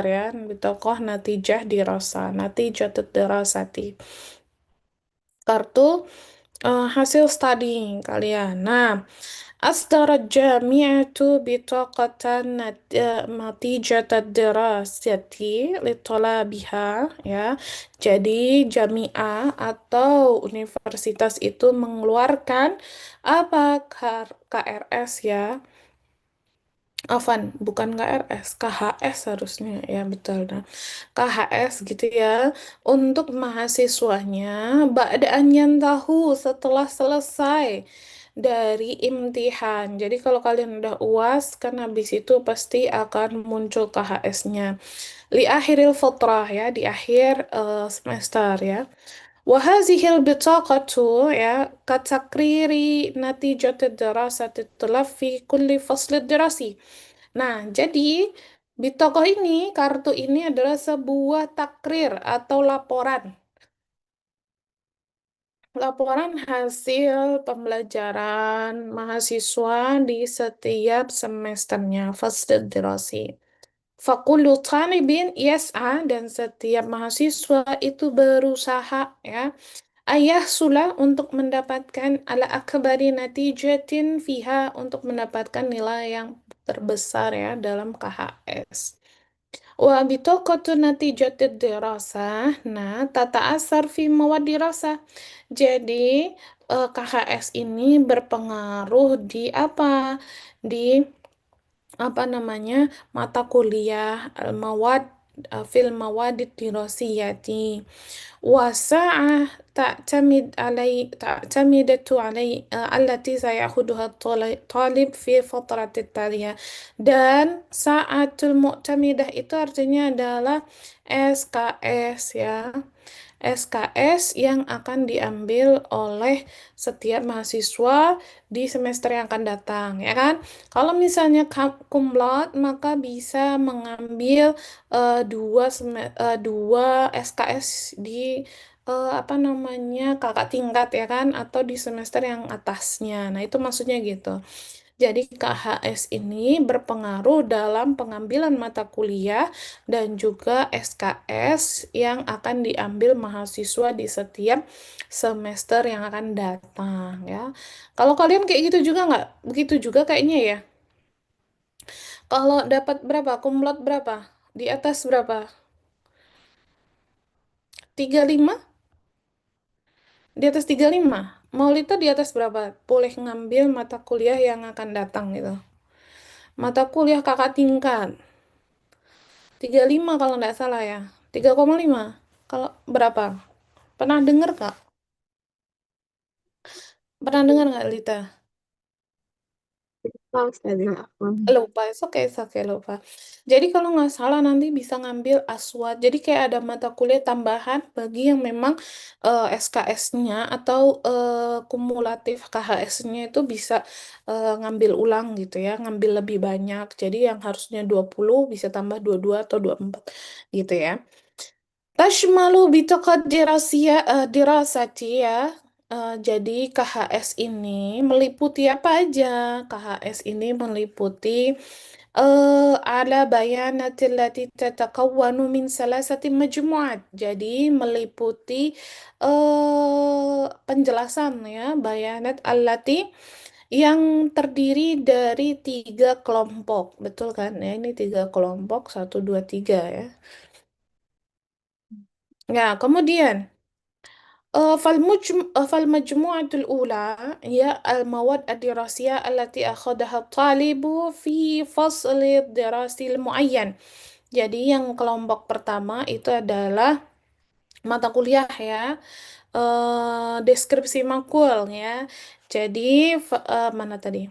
ya, bitokoh natijah dirasa, natijah dirasati. Kartu hasil studying kalian. Nah, أصدرت جامعة بطاقة نتيجة الدراسة لطلابها ya. Jadi jamiah atau universitas itu mengeluarkan apa KRS ya. Afan, bukan KRS, KHS harusnya ya betul. Nah, KHS gitu ya untuk mahasiswanya ba'daan tahu setelah selesai dari imtihan. Jadi kalau kalian udah UAS kan habis itu pasti akan muncul KHS-nya. Li akhiril fatrah ya, di akhir semester ya. وهذه البطاقة يا كتقرير نتيجة الدراسة الطلاب في كل فصل دراسي. Nah, jadi bitoko ini, kartu ini adalah sebuah takrir atau laporan. Laporan hasil pembelajaran mahasiswa di setiap semesternya, fase durasi. Fakullu talibin yas'a dan setiap mahasiswa itu berusaha ya ayah sulah untuk mendapatkan ala akbari natijatin fiha untuk mendapatkan nilai yang terbesar ya dalam KHS. Wa bitaqatu natijatid dirasah nah tata'asar fi mawad dirasah. Jadi KHS ini berpengaruh di apa? Di apa namanya mata kuliah al-mawad fil mawadid dirasiyati وساعة تعتمد علي التي سيأخذها الطالب في فترة التالية dan saatul mu'tamidah itu artinya adalah SKS ya SKS yang akan diambil oleh setiap mahasiswa di semester yang akan datang ya kan kalau misalnya cum laude maka bisa mengambil dua SKS di apa namanya kakak tingkat ya kan atau di semester yang atasnya. Nah, itu maksudnya gitu. Jadi KHS ini berpengaruh dalam pengambilan mata kuliah dan juga SKS yang akan diambil mahasiswa di setiap semester yang akan datang ya. Kalau kalian kayak gitu juga nggak? Begitu juga kayaknya ya. Kalau dapat berapa? Kumlot berapa? Di atas berapa? 35? Di atas 35. Maulita di atas berapa? Boleh ngambil mata kuliah yang akan datang gitu. Mata kuliah kakak tingkat. 35 kalau nggak salah ya. 3,5. Kalau berapa? Pernah dengar nggak? Pernah dengar nggak, Lita? Tahu sekali aku. Lupa, it's okay, lupa. Jadi kalau nggak salah nanti bisa ngambil aswad. Jadi kayak ada mata kuliah tambahan bagi yang memang SKS-nya atau kumulatif KHS-nya itu bisa ngambil ulang gitu ya, ngambil lebih banyak. Jadi yang harusnya 20 bisa tambah 22 atau 24 gitu ya. Tashmalu bitaqad dirasati ya. Jadi KHS ini meliputi apa aja? KHS ini meliputi ala bayanatil lati tatakawwanu min salasati majmu'at. Jadi meliputi penjelasan ya, bayanat allati yang terdiri dari tiga kelompok. Betul kan? Ya, ini tiga kelompok, satu, dua, tiga ya. Ya, kemudian فالمجموعة الأولى هي المواد الدراسية التي أخذها الطالب في فصل الدراسي المعين. Jadi yang kelompok pertama itu adalah mata kuliah ya, deskripsi makul ya. Jadi mana tadi?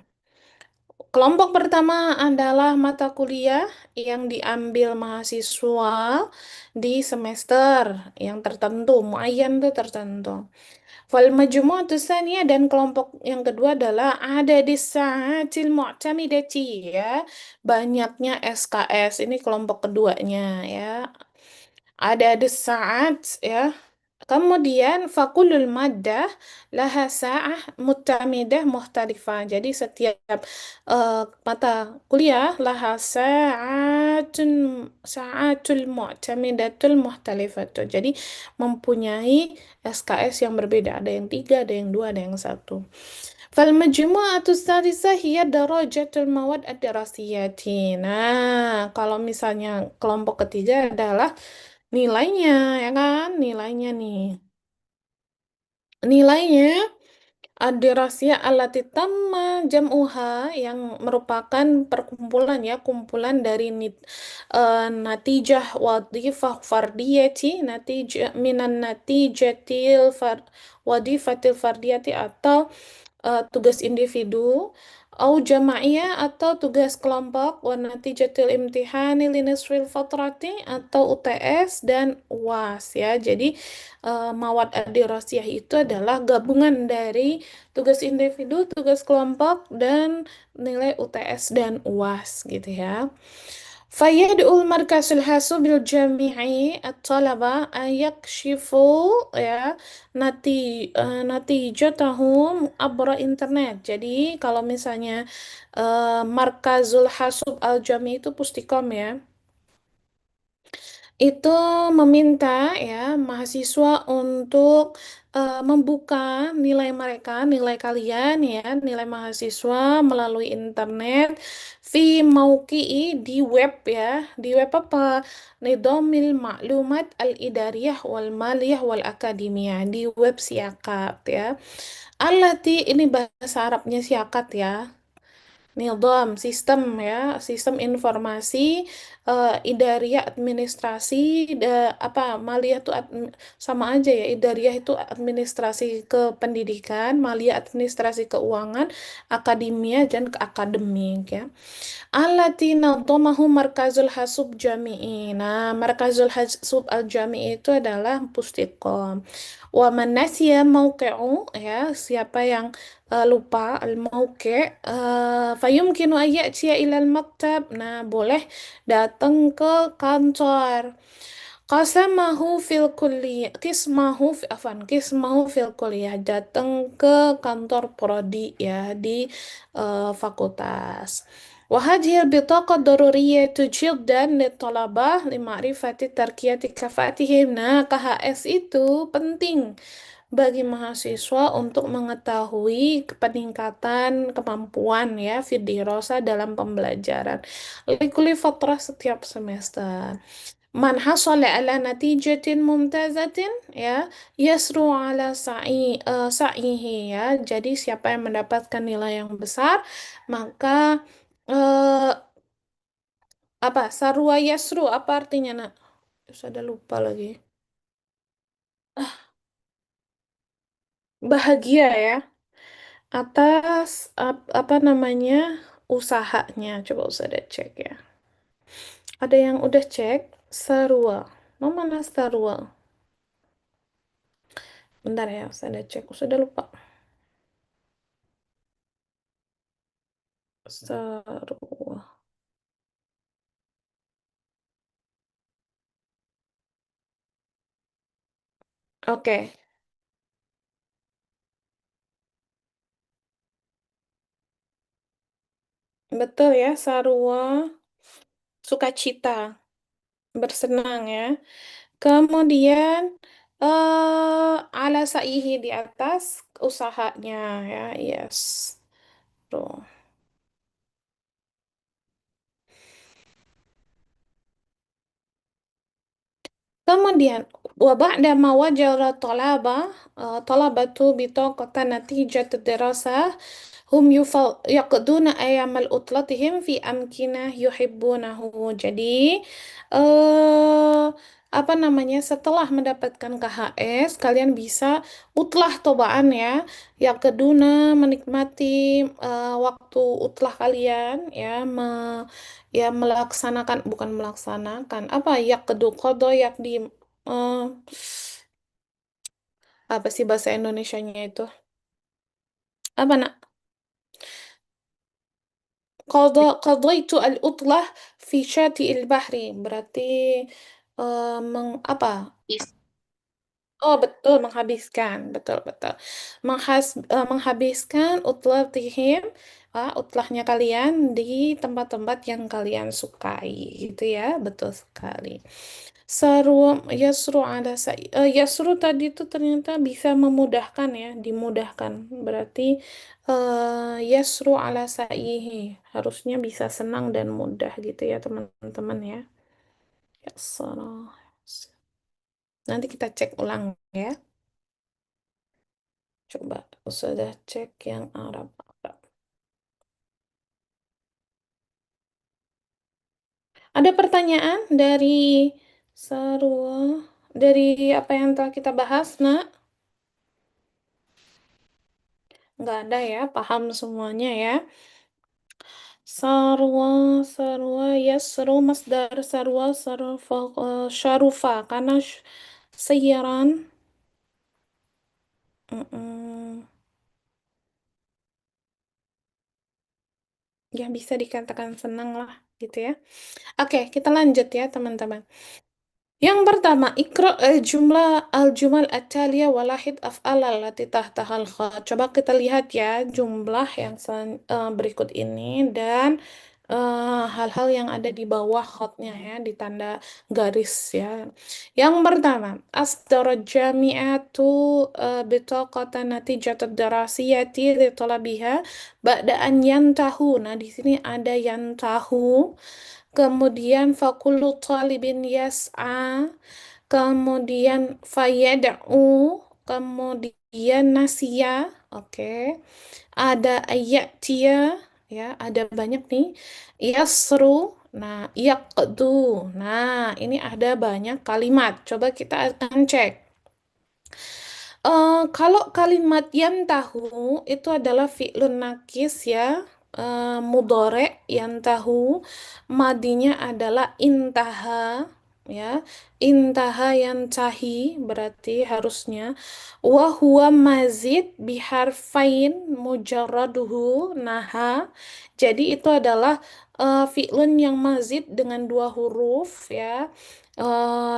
Kelompok pertama adalah mata kuliah yang diambil mahasiswa di semester yang tertentu, muayyan itu tertentu. Fal majmu'atu tsaniyah dan kelompok yang kedua adalah ada di sa'atil mu'tamidati ya. Banyaknya SKS. Ini kelompok keduanya ya. Ada di saat ya. Kemudian fakulul maddah laha sa'ah muttamidah muhtalifah. Jadi setiap mata kuliah laha sa'atul mu'tamidatul muhtalifah. Jadi mempunyai SKS yang berbeda. Ada yang tiga, ada yang dua, ada yang satu. فالمجموعة السادسة هي درجة المواد الدراسية. Nah, kalau misalnya kelompok ketiga adalah nilainya, ya kan? Nilainya ad-dirasiyah allati tamma jam'uha yang merupakan perkumpulan ya, kumpulan dari natijah wadhifah fardiyati, natijah minan natijatil wadifatil fardiyati atau tugas individu au jamaiyah atau tugas kelompok wa natijatil imtihani linisfil fatrati atau UTS dan UAS ya. Jadi mawad ad-dirasiyah itu adalah gabungan dari tugas individu, tugas kelompok dan nilai UTS dan UAS gitu ya. فيدعو المركز الحاسوب الجامعي الطلبة أن يكشفوا ya natijatahum abra internet. Jadi kalau misalnya Markazul Hasub Al Jami itu Pustikom ya, itu meminta ya mahasiswa untuk membuka nilai mereka, nilai kalian ya, nilai mahasiswa melalui internet fi mauqi'i di web ya, di web apa? Nidhamil Ma'lumat Al-Idariyah wal Maliyah wal Akademiyah, di web Siakat ya. Allati ini bahasa Arabnya Siakat ya. Nidham, sistem ya, sistem informasi, idariyah administrasi, apa maliyah itu sama aja ya, idariyah itu administrasi kependidikan, maliyah administrasi keuangan, akademia dan ke akademik ya. Allati nadhamahu Markazul Hasub Jami'i. Nah, Markazul Hasub Al Jami'i itu adalah Pustiqom. Wa man nasiya mauqi'u ya, siapa yang lupa al-mauqi' fayumkinu an ya'tiya ilal maktab. Nah, boleh datang ke kantor. Qismahu fil kuliah, datang ke kantor prodi ya di fakultas. وهذه البطاقة ضرورية جدا للطلبة لمعرفة تركية كفاءتهم. Nah, KHS itu penting bagi mahasiswa untuk mengetahui peningkatan kemampuan ya Fidirosa dalam pembelajaran. Likuli fatrah setiap semester. Man hasala ala natijatin mumtazatin ya yasru ala sa'ihi ya. Jadi siapa yang mendapatkan nilai yang besar maka eh, apa sarwa yasru apa artinya nak? Sudah lupa lagi. Bahagia ya atas apa namanya usahanya. Coba usah deh cek ya. Ada yang udah cek sarwa. Mau mana sarwa? Bentar ya, usah deh cek. Sudah lupa. Sarwa. Oke, betul ya sarwa sukacita, bersenang ya. Kemudian ala sa'ihi di atas usahanya ya, yes. Tuh. Kemudian وبعد ما وجر الطلبة طلبة بطاقة نتيجة الدراسة هم يقضون أيام عطلتهم في أمكنة يحبونه. Jadi eh, apa namanya setelah mendapatkan KHS kalian bisa utlah tobaan ya, yang kedua menikmati waktu utlah kalian ya, ya melaksanakan bukan melaksanakan apa ya kedua kodo yak di eh, apa sih bahasa Indonesianya itu apa nak qadaitu al-utlah fi syati al-bahri berarti apa Oh betul, menghabiskan, betul betul. Menghabiskan utlatihim, utlahnya kalian di tempat-tempat yang kalian sukai, gitu ya, betul sekali. Saru yasru ada yasru tadi itu ternyata bisa memudahkan ya, dimudahkan. Berarti yasru ala sa'ihi harusnya bisa senang dan mudah gitu ya teman-teman ya. Yasru. Nanti kita cek ulang ya. Coba sudah cek yang Arab-Arab. Ada pertanyaan dari Sarwa, dari apa yang telah kita bahas, nak? Nggak ada ya, paham semuanya ya. Sarwa, sarwa, yasru, masdar sarwa, sarfa, syarufa, karena sayaran, mm-mm, ya bisa dikatakan senang lah, gitu ya. Oke, kita lanjut ya, teman-teman. Yang pertama, ikra jumlah al-jumal at-taliya walahid af'al allati tahtahal khat. Coba kita lihat ya jumlah yang berikut ini dan hal-hal yang ada di bawah khatnya ya, di tanda garis ya. Yang pertama, asdara jami'atu bitaqatan natijat darasiyati li talabiha ba'da an yantahu. Nah, di sini ada yantahu. Kemudian fakullu talibin yas'a, kemudian fayad'u, kemudian nasya, oke. Ada ayatia, ya, ada banyak nih. Yasru, nah, yaqdu. Nah, ini ada banyak kalimat. Coba kita akan cek. Kalau kalimat yantahu itu adalah fi'lun nakis ya, mudhore yantahu, madinya adalah intaha ya, intaha yantahi berarti harusnya wa huwa mazid biharfain mujarraduhu naha. Jadi itu adalah fi'lun yang mazid dengan dua huruf ya,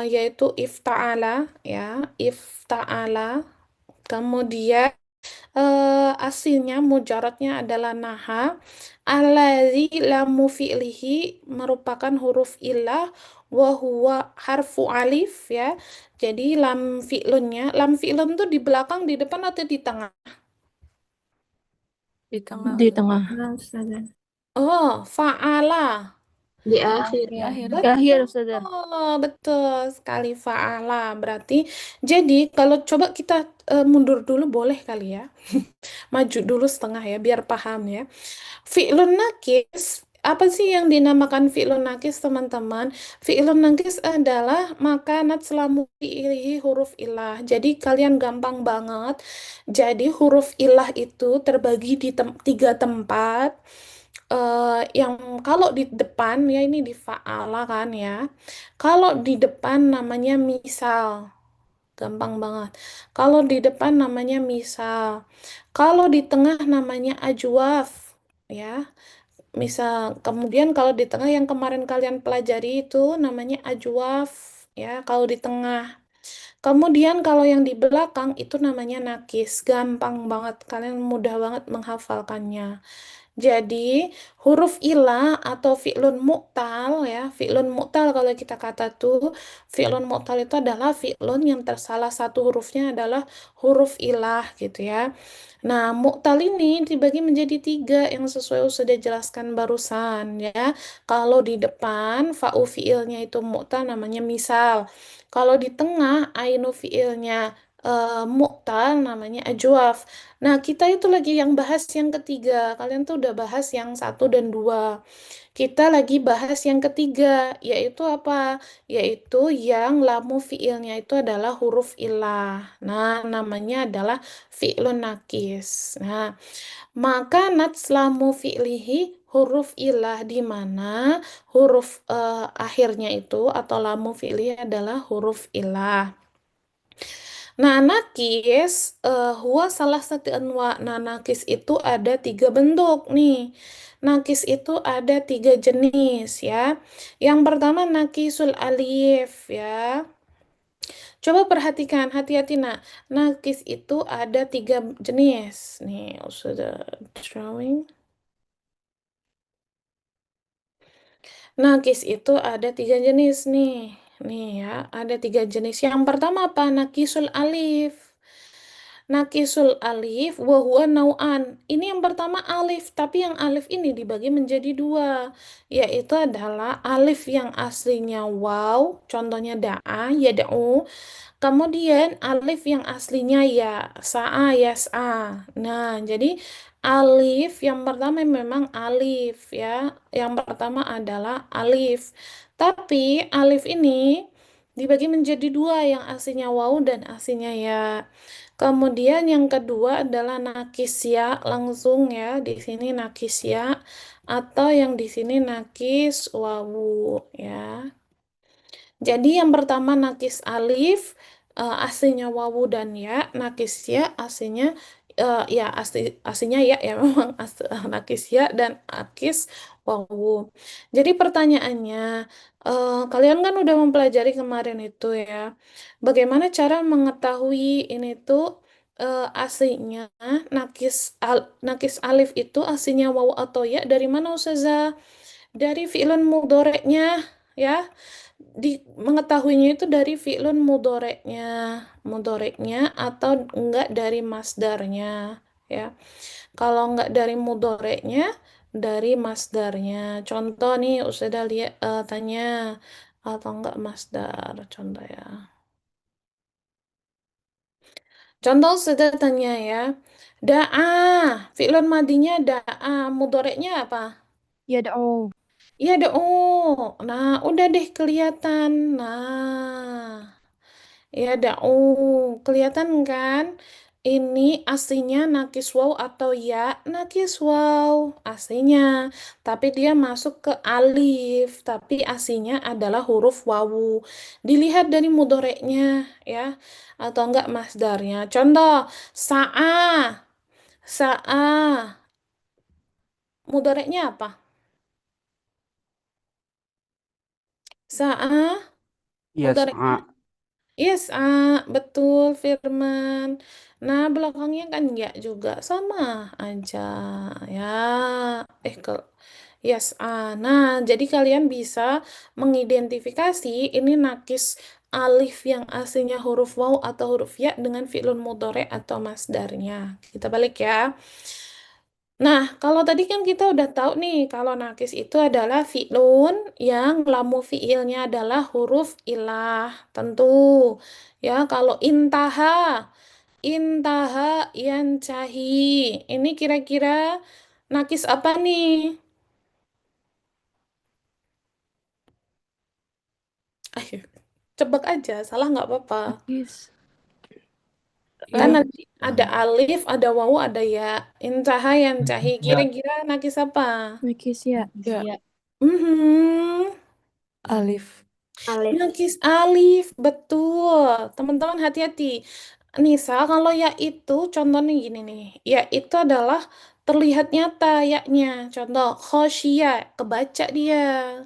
yaitu ifta'ala ya, ifta'ala. Kemudian aslinya mujaradnya adalah naha. Allazi lamu fi'lihi merupakan huruf ilah wa huwa harfu alif ya. Jadi lam fi'lun tuh di belakang, di depan atau di tengah? Di tengah. Di tengah. Nah, Ustazah. Oh, fa'ala. Di akhir. Di akhir. Ya. Di akhir, Ustazah. Oh, betul sekali fa'ala. Berarti, jadi kalau coba kita mundur dulu boleh kali ya. Maju dulu setengah ya, biar paham ya. Fi'lun nakis, apa sih yang dinamakan fi'lun nakis, teman-teman? Fi'lun nakis adalah makanat selamu fi'ilihi huruf ilah. Jadi kalian gampang banget. Jadi huruf ilah itu terbagi di tiga tempat. Yang kalau di depan ya ini di fa'ala kan ya. Kalau di depan namanya misal. Gampang banget. Kalau di depan namanya misal. Kalau di tengah namanya ajwaf. Ya, misal. Kemudian kalau di tengah yang kemarin kalian pelajari itu namanya ajwaf. Ya, kalau di tengah. Kemudian kalau yang di belakang itu namanya nakis. Gampang banget. Kalian mudah banget menghafalkannya. Jadi, huruf ilah atau fi'lun mu'tal ya, fi'lun mu'tal kalau kita kata tuh, fi'lun mu'tal itu adalah fi'lun yang tersalah satu hurufnya adalah huruf ilah gitu ya. Nah, mu'tal ini dibagi menjadi tiga yang sesuai sudah jelaskan barusan ya. Kalau di depan, fa'u fi'ilnya itu mu'tal namanya misal. Kalau di tengah, ainu fi'ilnya mu'tal namanya ajwaf. Nah, kita itu lagi yang bahas yang ketiga. Kalian tuh udah bahas yang satu dan dua. Kita lagi bahas yang ketiga, yaitu apa? Yaitu yang lamu fiilnya itu adalah huruf ilah. Nah, namanya adalah fi'lun nakis. Nah, maka nats lamu fi'lihi huruf ilah di mana huruf akhirnya itu atau lamu fi'li adalah huruf ilah. Nah, nakis, huwa salah satu anwa. Nah, nakis itu ada tiga bentuk nih. Nakis itu ada tiga jenis ya. Yang pertama nakisul alif ya. Coba perhatikan, hati-hati nak. Nakis itu ada tiga jenis. Nih, sudah drawing. Nakis itu ada tiga jenis nih. Nih ya, ada tiga jenis. Yang pertama apa? Nakisul alif. Nakisul alif wa huwa nau'an. Ini yang pertama alif, tapi yang alif ini dibagi menjadi dua, yaitu adalah alif yang aslinya waw, contohnya da'a, yada'u. Kemudian alif yang aslinya ya, sa'a, yas'a. Nah, jadi alif yang pertama memang alif ya. Yang pertama adalah alif. Tapi alif ini dibagi menjadi dua, yang aslinya waw dan aslinya ya. Kemudian yang kedua adalah nakis ya, langsung ya di sini nakis ya, atau yang di sini nakis wawu ya. Jadi yang pertama nakis alif, aslinya wawu dan ya, nakis ya aslinya ya aslinya ya ya memang nakis ya dan nakis wawu. Jadi pertanyaannya, kalian kan udah mempelajari kemarin itu ya, bagaimana cara mengetahui ini tuh aslinya nakis alif itu aslinya wawu atau ya dari mana Ustazah? Dari fi'lun mudhoreknya ya, mengetahuinya itu dari fi'lun mudoreknya atau enggak dari masdarnya ya. Kalau enggak dari mudoreknya, dari masdarnya. Contoh nih Ustazah lihat, tanya atau enggak masdar contoh ya. Contoh Ustazah tanya ya, da'a fi'lun madinya da'a, mudoreknya apa? Yad'u. Iya deh, oh, nah udah deh kelihatan. Nah, ya ada, oh, kelihatan kan? Ini aslinya nakis waw atau ya nakis waw aslinya, tapi dia masuk ke alif, tapi aslinya adalah huruf wawu. Dilihat dari mudoreknya ya, atau enggak masdarnya. Contoh, sa'a, sa'a, mudoreknya apa? Sa'a, Yes, mudoreknya. Yes, betul Firman. Nah, belakangnya kan enggak juga, sama aja ya. Ke yes, Nah, jadi kalian bisa mengidentifikasi ini nakis alif yang aslinya huruf waw atau huruf ya dengan fi'lun mudhari atau masdarnya. Kita balik ya. Nah, kalau tadi kan kita udah tahu nih, kalau nakis itu adalah fi'lun yang lamu fi'ilnya adalah huruf ilah, tentu. Ya, kalau intaha, intaha yancahi. Ini kira-kira nakis apa nih? Ayo, cebak aja, salah nggak apa-apa. Nakis. Kan Eh, nanti ada alif, ada wawu, ada ya. Intaha yancahi. ya. Kira-kira nakis apa? nakis ya. Ya, Mhm. Alif. Alif. Nakis alif, betul. Teman-teman hati-hati. Nisa, kalau ya itu contohnya gini nih. Ya itu adalah terlihat nyata yaknya. Contoh, khosyia, kebaca dia.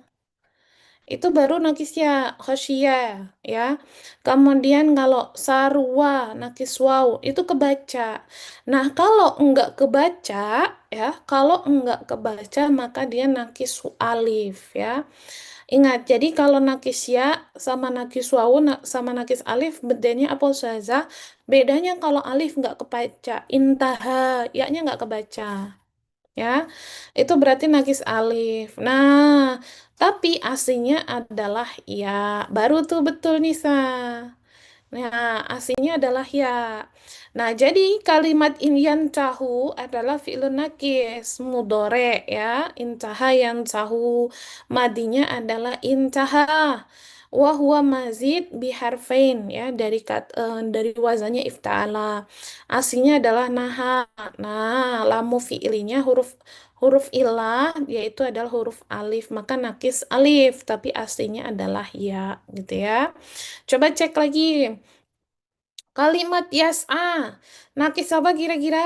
Itu baru nakisnya khosyia ya. Kemudian kalau sarwa, nakis waw, itu kebaca. Nah, kalau enggak kebaca ya, kalau enggak kebaca maka dia nakis alif ya. Ingat, jadi kalau nakis ya sama nakis wawu sama nakis alif bedanya apa Ustazah? Bedanya kalau alif nggak kebaca, intaha, ya-nya nggak kebaca. Ya, itu berarti nakis alif. Nah, tapi aslinya adalah ya. Baru tuh betul Nisa. Nah, aslinya adalah ya. Nah, jadi kalimat inyan tahu adalah fi'lun nakis mudore ya. Intaha yang tahu. Madinya adalah intaha. Wa huwa mazid biharfain ya, dari wazannya ifta'ala. Aslinya adalah naha. Nah, lamu fi'ilinya huruf huruf ilah yaitu adalah huruf alif, maka nakis alif, tapi aslinya adalah ya, gitu ya. Coba cek lagi. Kalimat yas'a. Nakis apa kira-kira?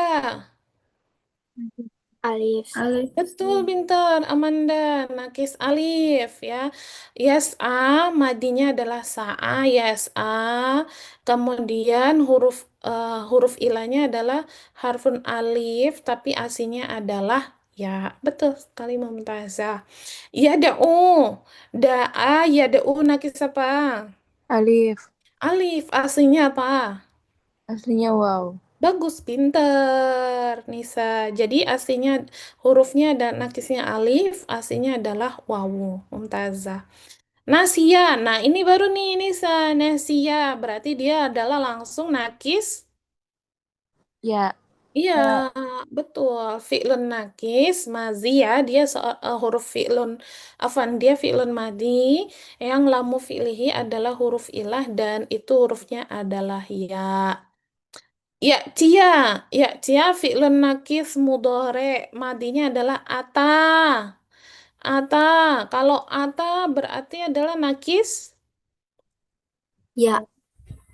Alif. Alif. Betul, pintar. Amanda, nakis alif ya. Yes, A, madinya adalah sa'a, yes, A. Kemudian huruf ilahnya adalah harfun alif, tapi aslinya adalah ya. Betul sekali Mumtazah. Ya da'u. Da'a, ya da'u nakis apa? Alif. Alif, aslinya apa? Aslinya wow. Bagus, pinter, Nisa. Jadi aslinya hurufnya dan nakisnya alif, aslinya adalah wawu, mumtazah. Nasia, nah ini baru nih Nisa, nasia, berarti dia adalah langsung nakis. Ya. Iya, Ya. betul. Fi'lun nakis, mazi ya, dia huruf fi'lun, afan, dia fi'lun madi, yang lamu fi'lihi adalah huruf ilah dan itu hurufnya adalah ya. Ya, cia. Ya, cia fi'lun nakis mudhore. Madinya adalah ata. Ata. Kalau ata berarti adalah nakis. Ya,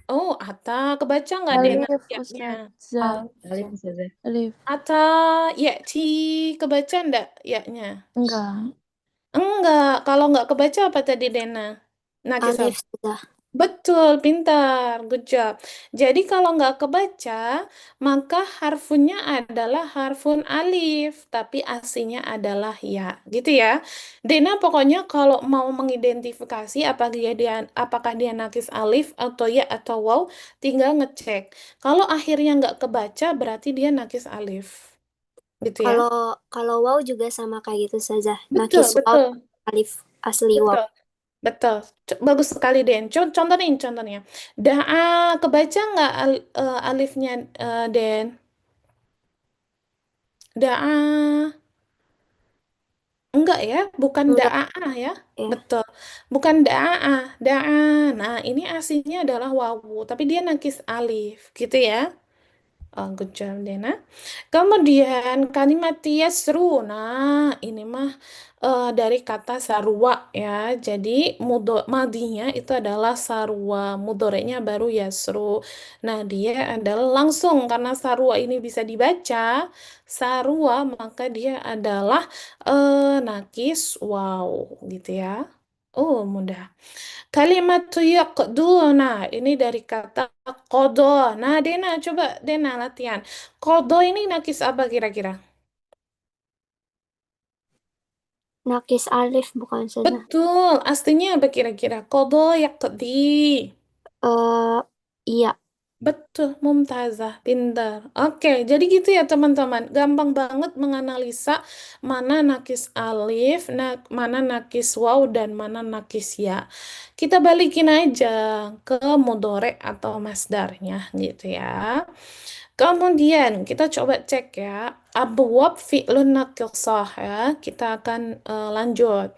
Oh, ata. Kebaca nggak Dena? Alif, Ya-nya. Ustazah. Alif Ustazah. Alif. Ata. Ya, ci. Kebaca ndak? Ya-nya. Enggak. Enggak. Kalau nggak kebaca apa tadi Dena? Nakis Alif apa? Ustazah. Betul, pintar, good job. Jadi kalau nggak kebaca, maka harfunnya adalah harfun alif, tapi aslinya adalah ya, gitu ya. Dena pokoknya kalau mau mengidentifikasi apakah dia nakis alif atau ya atau waw, tinggal ngecek. Kalau akhirnya nggak kebaca, berarti dia nakis alif, gitu ya. Kalau kalau wow juga sama kayak gitu Ustazah. Betul, Nakis wow, betul, alif asli wow. betul. Betul, bagus sekali Den. Contohnya. Da'a, kebaca nggak alifnya Den? Da'a, enggak ya, bukan Enggak da'a ya. ya. Betul, bukan da'a, da'a. Nah, ini aslinya adalah wawu, tapi dia nakis alif, gitu ya. Oh, good job, Dena. Kemudian kalimat yasru. Nah, ini mah dari kata sarwa ya. Jadi madinya itu adalah sarwa, mudoreknya baru yasru. Nah, dia adalah langsung karena sarwa ini bisa dibaca sarwa, maka dia adalah nakis wow gitu ya. Oh, mudah. Kalimat yaqduna, ini dari kata kodo. Nah, Dena, coba Dena latihan. Kodo ini nakis apa kira-kira? Nakis alif bukan Ustazah. Betul, aslinya apa kira-kira? Kodo yaqdi. Eh iya, Betul, Mumtazah, pintar. Oke, jadi gitu ya teman-teman. Gampang banget menganalisa mana nakis alif, mana nakis waw, dan mana nakis ya. Kita balikin aja ke mudhore atau masdarnya gitu ya. Kemudian kita coba cek ya. Abwab fi'lun naqisah ya. Kita akan lanjut.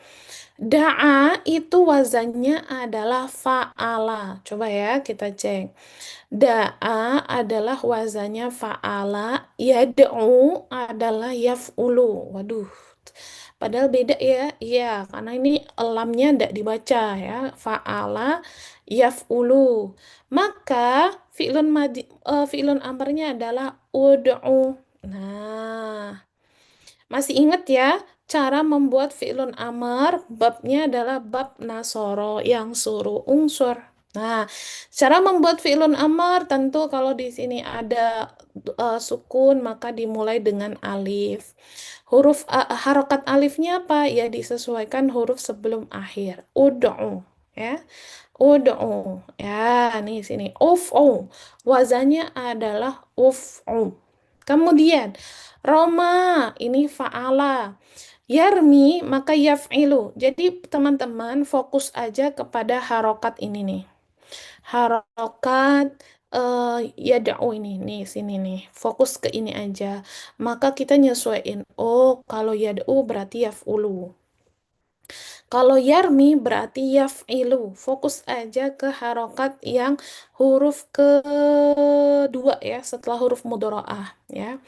Da'a itu wazannya adalah fa'ala. Coba ya kita cek. Da'a adalah wazannya fa'ala, yad'u adalah yaf'ulu. Waduh, padahal beda ya. Iya, karena ini lamnya tidak dibaca ya. Fa'ala, yaf'ulu. Maka fi'lun amrnya adalah ud'u. Nah, masih ingat ya, cara membuat fi'lun amar, babnya adalah bab nasoro yang suruh unsur. Nah, cara membuat fi'lun amar tentu kalau di sini ada sukun maka dimulai dengan alif. Harokat alifnya apa? Ya disesuaikan huruf sebelum akhir. Ud'u, ya. Ud'u. Ya, nih sini. Uf'u. Wazannya adalah uf'u. Kemudian Roma, ini fa'ala. Yarmi, maka yaf'ilu. Jadi teman-teman fokus aja kepada harokat ini nih. Harokat yada'u ini nih, sini nih. Fokus ke ini aja. Maka kita nyesuaiin. Oh, kalau yada'u berarti yaf'ulu. Kalau yarmi berarti yaf'ilu. Fokus aja ke harokat yang huruf kedua ya, setelah huruf mudoro'ah ya.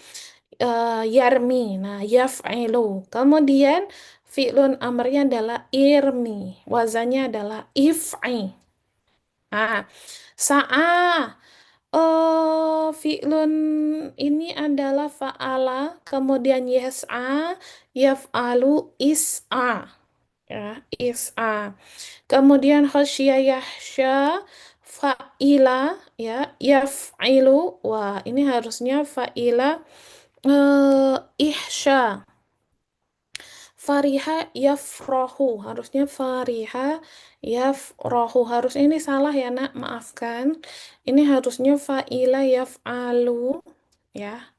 Yarmi. Nah, yaf'ilu. Kemudian fi'lun amrnya adalah irmi. Wazannya adalah if'i. Nah, sa'a. Fi'lun ini adalah fa'ala, kemudian yas'a, yaf'alu, is'a. Ya, is'a. Kemudian khasya yahsya, fa'ila, ya, yaf'ilu. Wah, ini harusnya fa'ila, ihsya. Fariha yafrohu, harusnya fariha yafrohu. Harusnya ini salah ya nak, maafkan. Ini harusnya fa'ila yaf'alu, ya.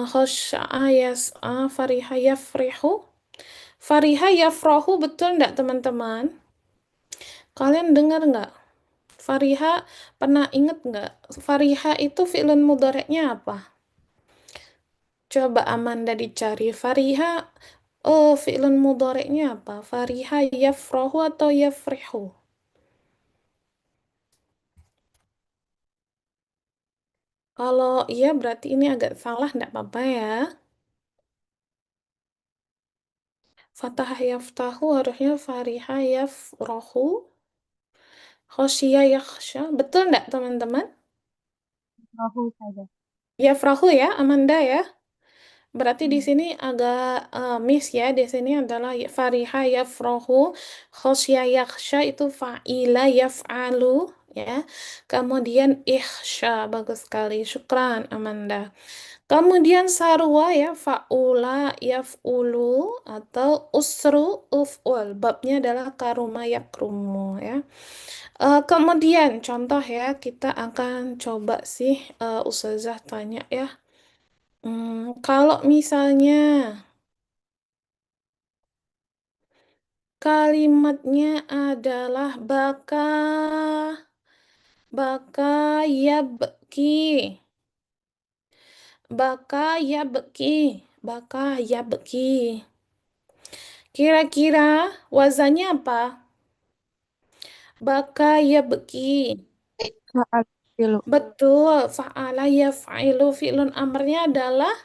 Khosya'a yas'a, fariha yafrihu. Fariha yafrohu, betul nggak teman-teman? Kalian dengar nggak? Fariha, pernah inget nggak? Fariha itu fi'lun mudhari'nya apa? Coba Amanda dicari. Fariha, fi'lun mudhari'nya apa? Fariha yafrahu atau yafrihu? Kalau iya berarti ini agak salah, nggak apa-apa ya. Fatah yaftahu harusnya fariha yafrahu. Khosya yakhsha. Betul nggak teman-teman? Aku saja. Yafrahu ya, Amanda ya. Berarti di Hmm. sini agak miss ya. Di sini adalah fariha yafrahu, khosya yakhsha itu fa'ila yaf'alu ya. Kemudian ihsya, bagus sekali. Syukran Amanda. Kemudian sarwa ya, fa'ula yaf'ulu atau usru uf'ul. Babnya adalah karuma yakrumu ya. Kemudian contoh ya, kita akan coba sih Ustazah tanya ya. Kalau misalnya kalimatnya adalah baka yabki, baka yabki, baka yabki. Kira-kira wazannya apa? Baka yabki. Saat dulu. Betul, fa'ala yaf'ilu fi'lun amarnya adalah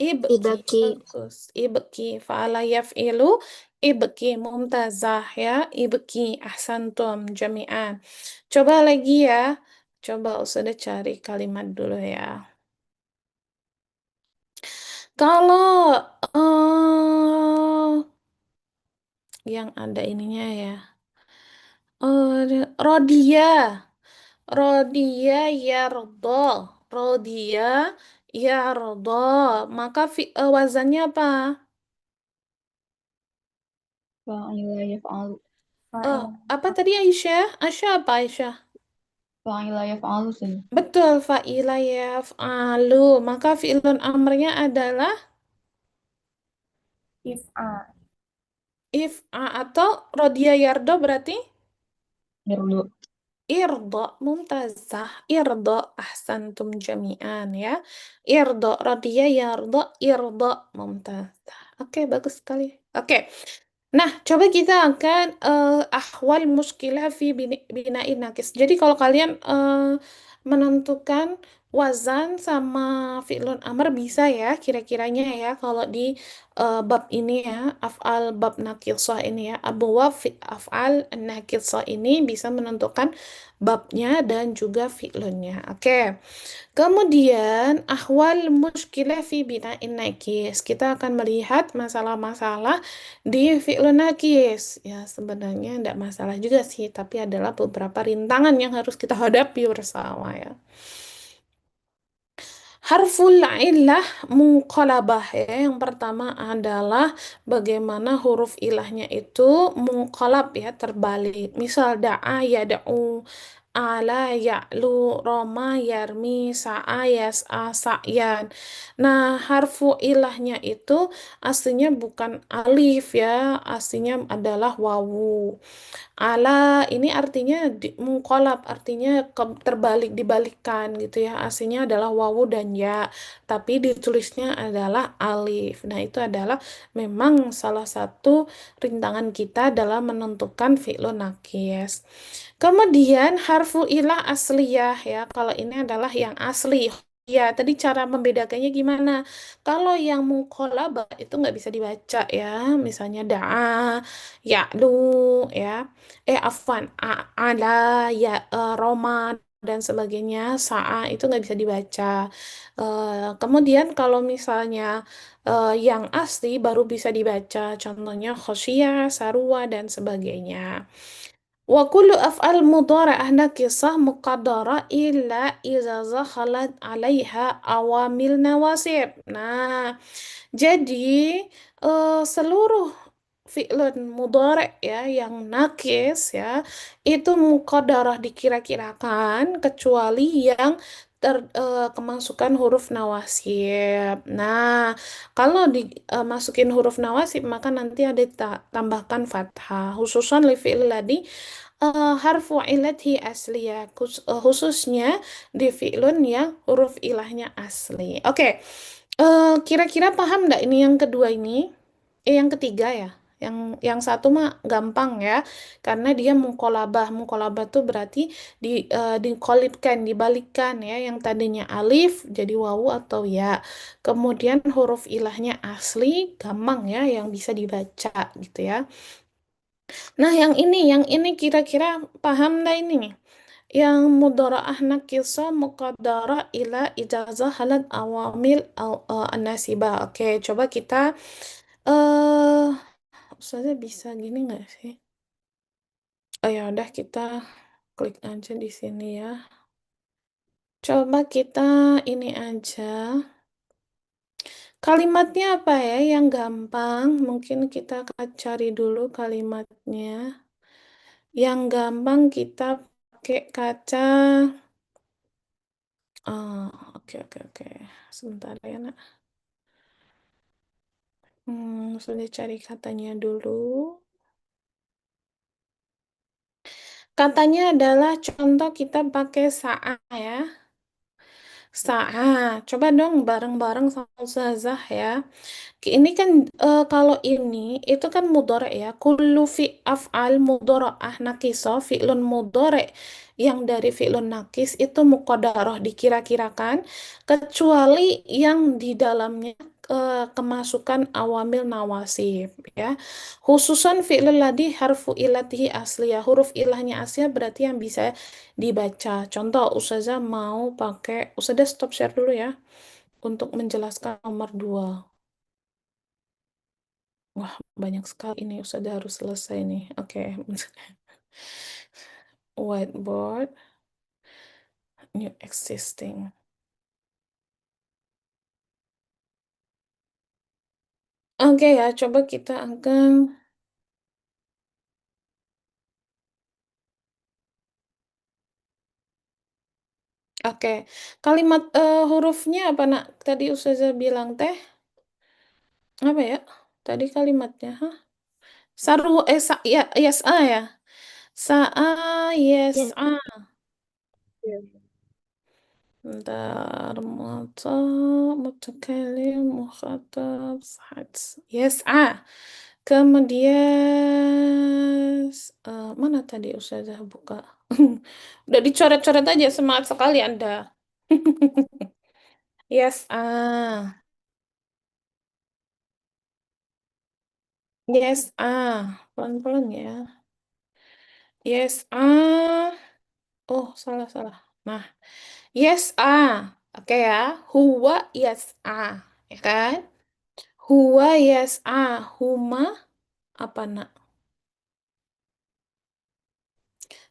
ibki. Ibaki. Bagus. Ibki. Fa'ala yaf'ilu ibki. Mumtazah ya. Ibki. Ahsantum jami'an. Coba lagi ya. Coba sudah cari kalimat dulu ya. Kalau yang ada ininya ya. Rodia. Rodia yardo. Rodia yardo. Maka wazannya apa? Fa'ila yaf'alu. Apa tadi Aisyah? Aisyah apa Aisyah? Fa'ila yaf'alu saja. Betul, fa'ila yaf'alu. Maka fi'lun amrnya adalah If'a. if'a atau rodia yardo berarti Yardu. irdo, mumtazah, irdo, ahsantum jami'an ya. Irdo, rodia yardo, irdo, mumtazah. Oke, bagus sekali. Oke. Nah, coba kita akan ahwal muskilah fi bina'in nakis. Jadi kalau kalian menentukan wazan sama fi'lun amr bisa ya kira-kiranya ya kalau di bab ini ya, af'al bab nakisah ini ya, abwab af'al nakisah ini bisa menentukan babnya dan juga fi'lunnya. Oke. Kemudian ahwal muskilah fi bina'in nakis. Kita akan melihat masalah-masalah di fi'lun nakis. Ya, sebenarnya tidak masalah juga sih, tapi adalah beberapa rintangan yang harus kita hadapi bersama ya. Harful illah munqalabah ya. Yang pertama adalah bagaimana huruf ilahnya itu munqalab ya, terbalik. Misal da'a yada'u, ala ya'lu, roma yarmi, sa'a yas'a, sa'yan. Nah, harfu ilahnya itu aslinya bukan alif ya, aslinya adalah wawu. Ala ini artinya mengkolab, artinya terbalik, dibalikkan gitu ya. Aslinya adalah wawu dan ya, tapi ditulisnya adalah alif. Nah, itu adalah memang salah satu rintangan kita dalam menentukan fi'lun nakis. Kemudian harfu ilah asliyah ya. Kalau ini adalah yang asli. Ya, tadi cara membedakannya gimana? Kalau yang mukholabah itu nggak bisa dibaca ya, misalnya ya'lu, ya, afwan, ala, ya, roma dan sebagainya, sa'a itu nggak bisa dibaca. Kemudian kalau misalnya yang asli baru bisa dibaca, contohnya khosyiyah, sarwa dan sebagainya. وكل أفعال مضارع ناقصة مقدرة إلا إذا دخلت عليها awamil nawasib. Nah, jadi seluruh fi'lun mudhari ya yang nakis ya itu muqaddarah dikira-kirakan kecuali yang kemasukan huruf nawasib. Nah, kalau dimasukin huruf nawasib maka nanti ada tambahkan fathah. Khususan li fi'il ladhi harfu ilatihi asliyah khususnya di fi'lun yang huruf ilahnya asli. Oke, kira-kira paham nggak ini yang kedua ini? Yang ketiga ya. Yang satu mah gampang ya, karena dia mengkolabah. Mengkolabah tuh berarti dikolibkan, dibalikkan ya. Yang tadinya alif jadi wawu atau ya. Kemudian huruf ilahnya asli, gampang ya, yang bisa dibaca gitu ya. Nah, yang ini kira-kira paham nggak ini? Yang mudhara'ah nakisah muqaddara ila ijazah halat awamil an-nasibah. Oke, coba kita eh Ustazah bisa gini nggak sih? Oh ya udah kita klik aja di sini ya. Coba kita ini aja. Kalimatnya apa ya yang gampang? Mungkin kita akan cari dulu kalimatnya. Yang gampang kita pakai kaca. Oh, oke oke oke. Sebentar ya, Nak. Sudah cari katanya dulu. Katanya adalah contoh kita pakai saat ya. Saat. Coba dong bareng-bareng sama Ustazah ya. Ini kan kalau ini itu kan mudhari ya. Kullu fi af'al mudhara'ah naqiso fi'lun mudhari yang dari fi'lun nakis itu muqaddarah dikira-kirakan kecuali yang di dalamnya kemasukan awamil nawasib ya. Khususan fi'lul ladhi harfu ilatihi asliyah. Huruf ilahnya asliyah berarti yang bisa dibaca. Contoh Ustazah mau pakai Ustazah stop share dulu ya untuk menjelaskan nomor 2. Wah, banyak sekali ini. Sudah harus selesai nih. Oke. Whiteboard, new existing. Oke ya, coba kita akan... Oke, kalimat hurufnya apa nak? Tadi Ustazah bilang teh, apa ya? Tadi kalimatnya, hah? Saru, ya, yes, ya. Sa'a, yes, Yes. Bentar, mata, mutakalim, mukhatab, saat. Yes, Kemudian, mana tadi Ustazah buka? Udah dicoret-coret aja, semangat sekali Anda. Yes, yes, pelan-pelan ya. Yes, oh salah. Nah, yes, oke ya. Huwa, yes, ya kan? Huwa, yes, huma, apa nak?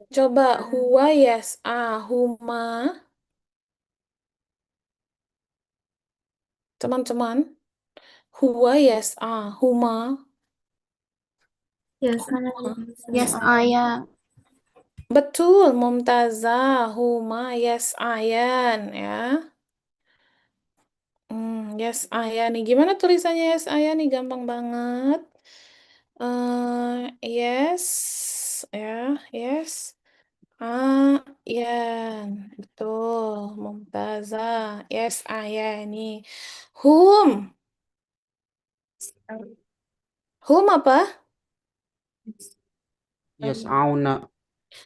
Coba huwa, yes, huma, teman-teman. Huwa, yes, huma. Yes, Huma. yes, ayah. Betul, Mumtazah, Huma, yes, Ayan, ya. Yes, Ayan nih. Gimana tulisannya yes, Ayan nih? Gampang banget. Yes, ya, yes. Ayan, betul, Mumtazah, yes, Ayan nih. Hum, hum apa? Yas'auna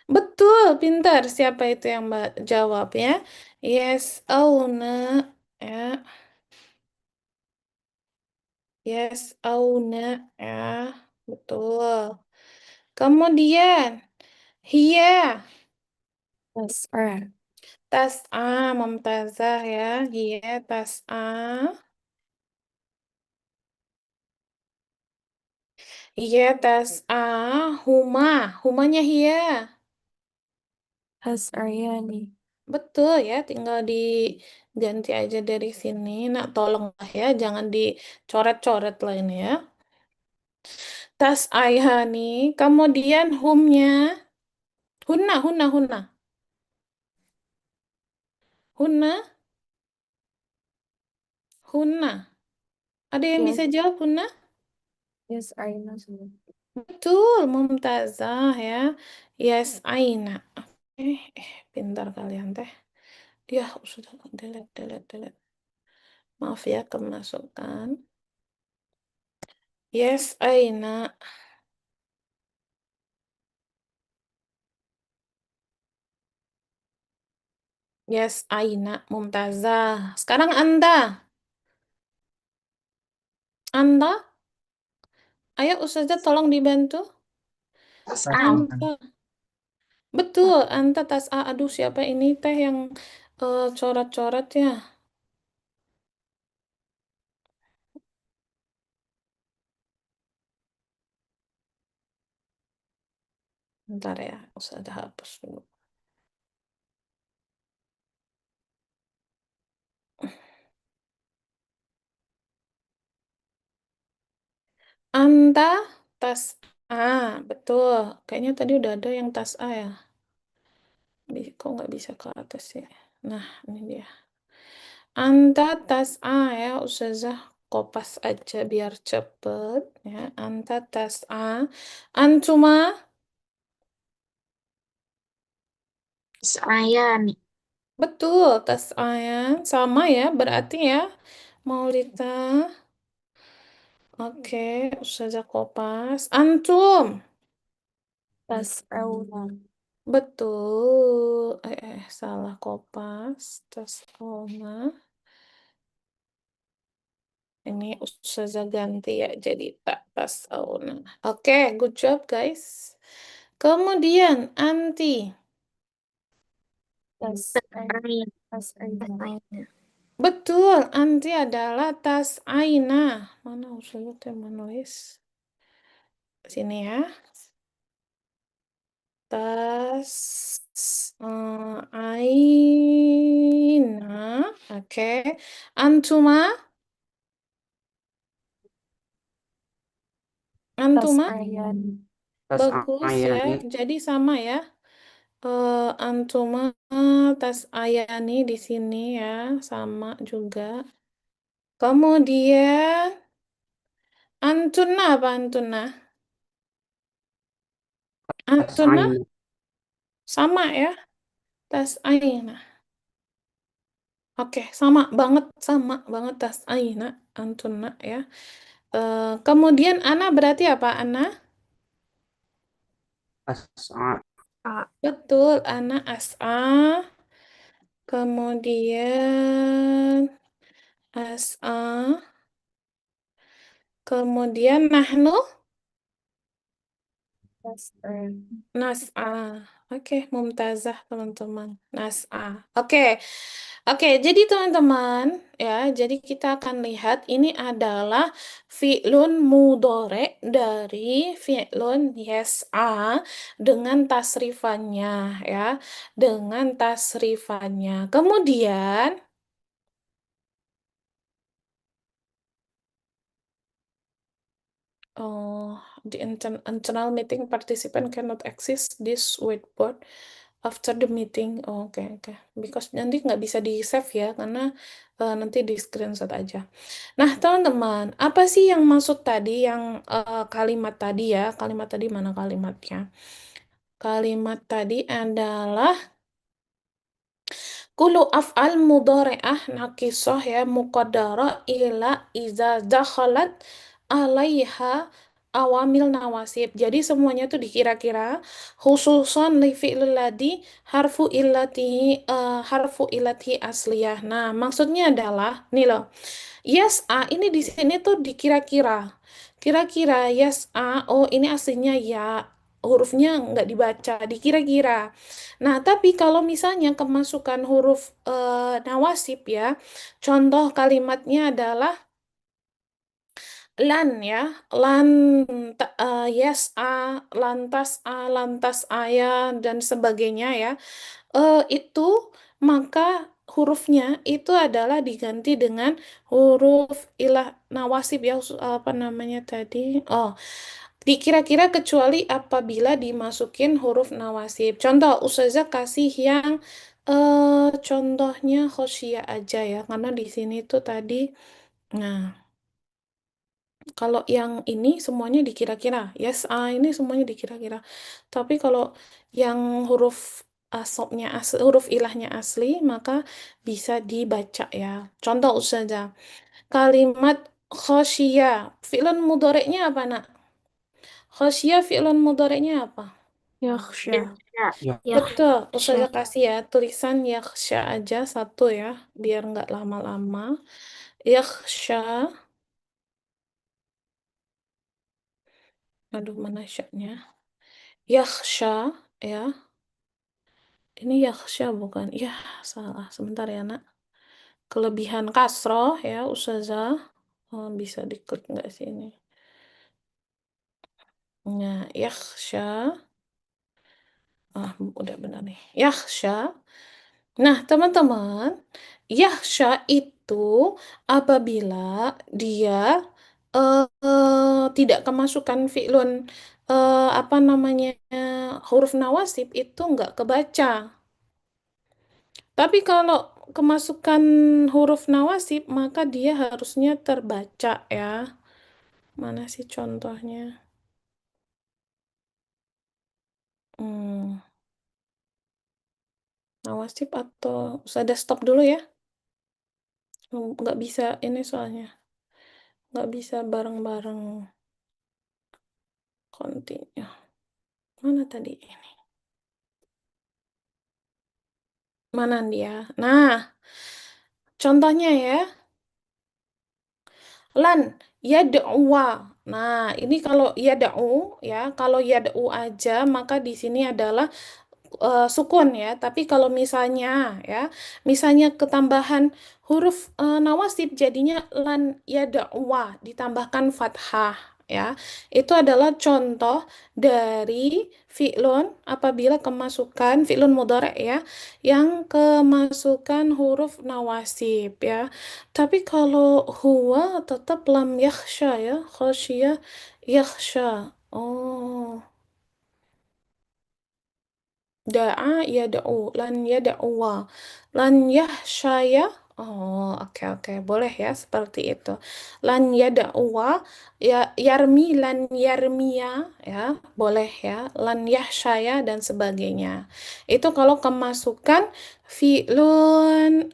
Betul, pintar. Siapa itu yang Mbak jawab ya? Yes, oh, no. Ya, yes, oh, no. Ya, betul. Kemudian, Hia, Tas A. tas A, Mumtazah ya. Hia, tas A. Hia, tas A. Huma, humanya Hia. Tas Aryani. Betul ya, tinggal diganti aja dari sini. Nah, tolonglah ya, jangan dicoret-coret lah ini ya. Tas ayah nih, kemudian humnya, huna, huna, huna, huna, huna. Ada yang Yes, bisa jawab huna? yes, Aina semua. Betul, Mumtazah ya. Yes, Aina. Pintar kalian teh. Ya, sudah delete, delete, delete. Maaf ya, kemasukan. Yes, Aina. Yes, Aina, Mumtazah. Sekarang Anda. Anda, ayo Ustazah tolong dibantu. Tas Anta. Betul, Anta tas A. Aduh, siapa ini teh yang coret-coret ya? Bentar ya, Ustazah hapus dulu. Anta tas A, betul. Kayaknya tadi udah ada yang tas A ya. Kok nggak bisa ke atas ya? Nah, ini dia. Anta tas A ya, Ustazah kopas aja biar cepet ya. Anta tas A. Antuma, Saya nih. betul, tas A ya. Sama ya, berarti ya. Maulita, oke, Ustazah kopas. Antum, Tas Auna. betul. Salah kopas. Tas Oma. Ini Ustazah ganti ya, jadi tak tas Auna. Oke, good job guys. Kemudian, anti. Tas Aina. Saya. Tas Aina. Betul, anti adalah tas Aina. Mana Ustazah yang menulis? Sini ya. Tas Aina. Oke. Antuma. Tas Antuma. Aryani. Tas Bagus ya. Ayani, Jadi sama ya. Antuma tas Ayani di sini ya. Sama juga. Kemudian Antuna apa Antuna? tas Antuna Aini, sama ya. Tas Aina. Oke, sama banget tas Aina. Antuna ya. Kemudian Ana berarti apa Ana? tas A, A. Betul, Ana SA. Kemudian SA. Kemudian Nahnu. Tas R. Nas'a. Oke, Mumtazah teman-teman. Nas'a. Oke. Oke, jadi teman-teman ya, jadi kita akan lihat ini adalah fi'lun mudhore dari fi'lun yas'a dengan tasrifannya ya, dengan tasrifannya. Kemudian oh, the internal meeting participant cannot access this whiteboard after the meeting. Oh, oke, oke. Because nanti nggak bisa di-save ya, karena nanti di screenshot aja. Nah, teman-teman, apa sih yang maksud tadi, yang kalimat tadi ya? Kalimat tadi mana kalimatnya? Kalimat tadi adalah kulu af'al mudhari'ah naqisoh ya muqaddara ila iza dakhalat alaiha awamil nawasib. Jadi semuanya tuh dikira-kira khususon li fi'lil ladzi harfu illatihi asliyah. Nah, maksudnya adalah nih loh. Yas'a ini di sini tuh dikira-kira. Kira-kira yas'a, oh ini aslinya ya. Hurufnya nggak dibaca, dikira-kira. Nah, tapi kalau misalnya kemasukan huruf nawasib ya, contoh kalimatnya adalah lan ya, lan yas'a, lantas aya dan sebagainya ya. Itu maka hurufnya itu adalah diganti dengan huruf ilah nawasib ya apa namanya tadi? Oh, dikira-kira kecuali apabila dimasukin huruf nawasib. Contoh Ustazah kasih yang contohnya khosyia aja ya karena di sini tuh tadi nah kalau yang ini semuanya dikira-kira, yes, ini semuanya dikira-kira. Tapi kalau yang huruf huruf ilahnya asli, maka bisa dibaca ya. Contoh saja, kalimat khosyia, fi'lun mudhari'nya apa, Nak? Khosyia fi'lun mudhari'nya apa? Yakhsha. Ya. Betul, Ustazah Yakhsha. kasih ya tulisan yakhsha aja satu ya, biar nggak lama-lama. Yakhsha, aduh mana syaknya? Yakhsha, ya. Ini yakhsha bukan? Ya, salah. Sebentar ya, Nak. Kelebihan kasroh ya, Ustazah. Oh, bisa diklik nggak sih ini? Nah, yakhsha. Ah, udah benar nih. Yakhsha. Nah, teman-teman, yakhsha itu apabila dia tidak kemasukan fi'lun apa namanya huruf nawasib itu nggak kebaca. Tapi kalau kemasukan huruf nawasib, maka dia harusnya terbaca ya. Mana sih contohnya? Hmm, nawasib atau usah stop dulu ya. Nggak bisa ini soalnya. Nggak bisa bareng-bareng continue. Mana tadi ini? Mana dia? Nah, contohnya ya. Lan yad'uwa. Nah, ini kalau yad'u ya, kalau yad'u aja maka di sini adalah sukun ya. Tapi kalau misalnya ya, misalnya ketambahan huruf nawasib jadinya lan yad'uwa ditambahkan fathah ya. Itu adalah contoh dari fi'lun apabila kemasukan fi'lun mudhari' ya yang kemasukan huruf nawasib ya. Tapi kalau huwa tetap lam yakhsha ya, khasyiyah yakhsha. Oh. Da'a yada'u, lan yada'uwa, lan yahsyaya. Oh, oke oke, boleh ya seperti itu. Lan yada'uwa, ya yarmi lan yarmiya ya, boleh ya. Lan yahsyaya dan sebagainya. Itu kalau kemasukan fi'lun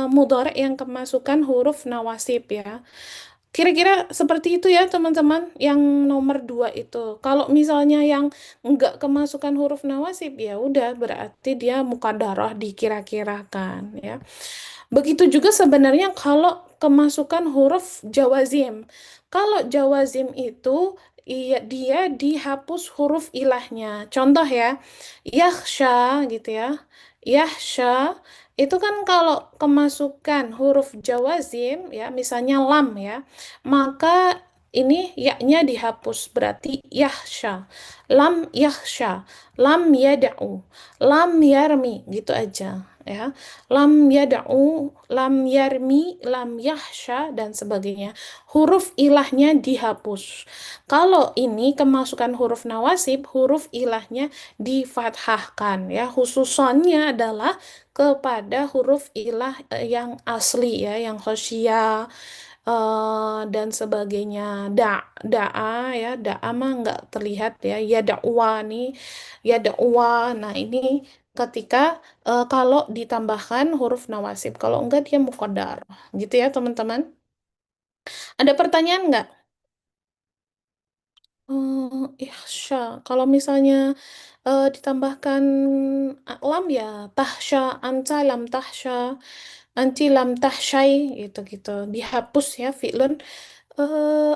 mudhari' yang kemasukan huruf nawasib ya. Kira-kira seperti itu ya teman-teman yang nomor dua itu. Kalau misalnya yang nggak kemasukan huruf nawasib ya udah berarti dia mukadarah dikira-kirakan ya. Begitu juga sebenarnya kalau kemasukan huruf jawazim. Kalau jawazim itu dia dihapus huruf ilahnya. Contoh ya, yakhsha gitu ya. Yakhsha itu kan kalau kemasukan huruf jawazim ya, misalnya lam ya, maka ini yaknya dihapus berarti yahsha. Lam yahsha, lam yada'u, lam yarmi gitu aja ya. Lam yada'u, lam yarmi, lam yahsha dan sebagainya. Huruf ilahnya dihapus. Kalau ini kemasukan huruf nawasib, huruf ilahnya difathahkan ya. Khususannya adalah kepada huruf ilah yang asli ya, yang khosyah dan sebagainya. Da'a ya, da'a mah nggak terlihat ya. Ya dakwa nih, ya dakwa. Nah ini ketika kalau ditambahkan huruf nawasib, kalau enggak dia muqaddar. Gitu ya teman-teman. Ada pertanyaan nggak? Ihsya. Kalau misalnya ditambahkan lam ya tahsya, anta lam tahsya, anti lam tahsyai gitu-gitu. Dihapus ya fi'lun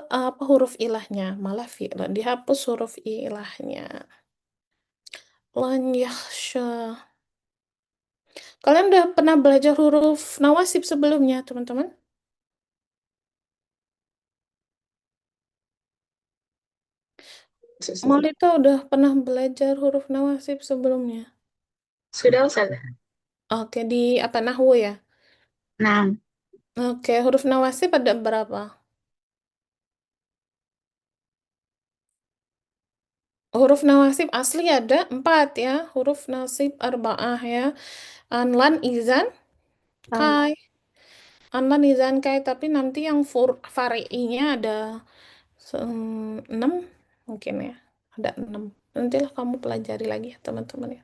apa huruf ilahnya, malah fi'lun dihapus huruf ilahnya. Lan yahsya. Kalian udah pernah belajar huruf nawasib sebelumnya, teman-teman? Malita udah pernah belajar huruf nawasib sebelumnya. Sudah, Ustazah. Oke, di apa nahwu ya? Nah, Oke, huruf nawasib ada berapa? Huruf nawasib asli ada 4 ya. Huruf nasib arba'ah ya. Anlan, izan, kai. Anlan, izan, kai. Tapi nanti yang fari'inya ada 6 mungkin ya. Ada 6. Nantilah kamu pelajari lagi ya teman-teman ya.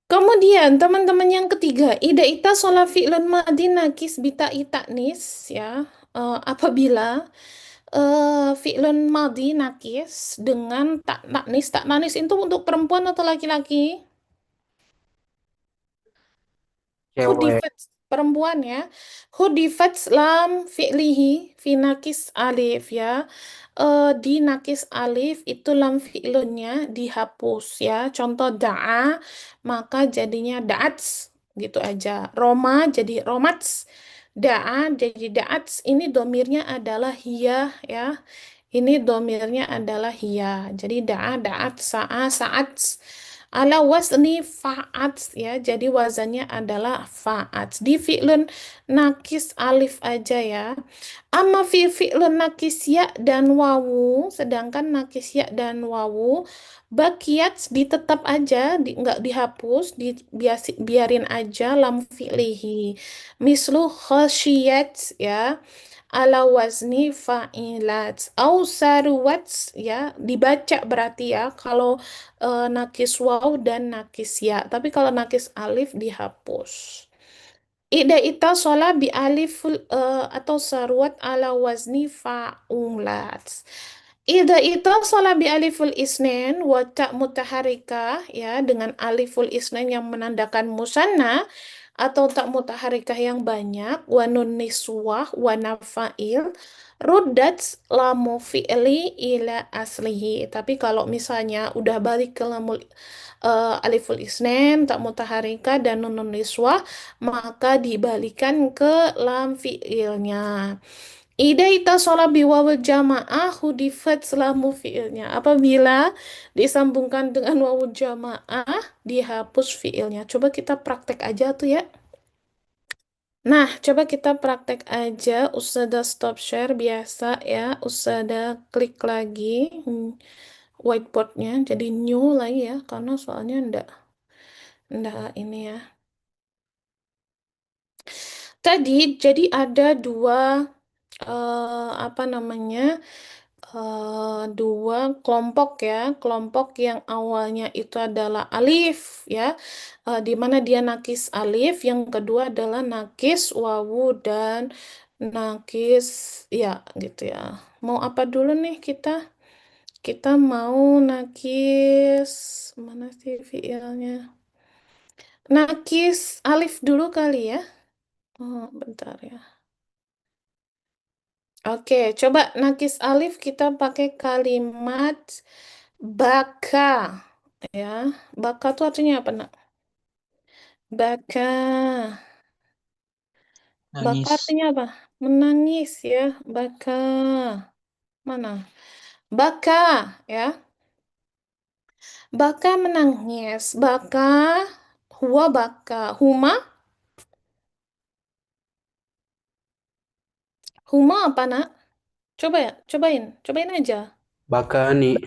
Kemudian teman-teman yang ketiga, ida ita shola fi'lun madhi nakis bita nis ya. Apabila fi'lun madhi nakis dengan tak nanis itu untuk perempuan atau laki-laki? Cewek. Hudifat perempuan ya. Hudifat lam fi'lihi fi nakis alif ya. Di nakis alif itu lam fi'lunnya dihapus ya. Contoh da'a maka jadinya da'ats gitu aja. Roma jadi romats. Da'a jadi da'ats. Ini domirnya adalah hiya ya. Ini domirnya adalah hiya. Jadi da'a, da'at, sa'a, sa'at. Ala wasni fa'at ya. Jadi wazannya adalah fa'at. Di fi'lun nakis alif aja ya. Amma fi fi'lun nakis ya dan wawu. Sedangkan nakis ya dan wawu. Bakiyat ditetap aja. Nggak dihapus. Biarin aja lam fi'lihi. Mislu khasiyat ya ala wazni fa'ilat au saruwat ya dibaca berarti ya kalau nakis waw dan nakis ya tapi kalau nakis alif dihapus. Ida ita shola bi alif atau sarwat ala wazni fa'ulat. Ida ita shola bi aliful isnen wa ta mutaharikah ya dengan aliful isnen yang menandakan musanna atau tak mutaharikah yang banyak wa nun niswah wa nafail ruddat lamu fi'li ila aslihi. Tapi kalau misalnya udah balik ke lamul aliful isnen tak mutaharikah dan nun niswah maka dibalikan ke lam fi'ilnya. Ida ita sholat biwawul jamaah hudifat selamu fi'ilnya. Apabila disambungkan dengan wawul jamaah, dihapus fi'ilnya. Coba kita praktek aja tuh ya. Nah, coba kita praktek aja. Ustazah stop share biasa ya. Ustazah klik lagi whiteboardnya. Jadi new lagi ya. Karena soalnya ndak ini ya. Tadi jadi ada dua apa namanya dua kelompok ya kelompok yang awalnya itu adalah alif ya di mana dia nakis alif yang kedua adalah nakis wawu dan nakis ya gitu ya mau apa dulu nih kita mau nakis mana sih fiilnya nakis alif dulu kali ya bentar ya. Oke, coba nakis alif kita pakai kalimat baka. Ya, baka itu artinya apa, nak? Baka. Baka Nangis. artinya apa? Menangis ya. Baka. Mana? Baka ya. Baka menangis. Baka. Huwa baka. Huma. Huma apa, nak? Coba ya, cobain aja. Bakani.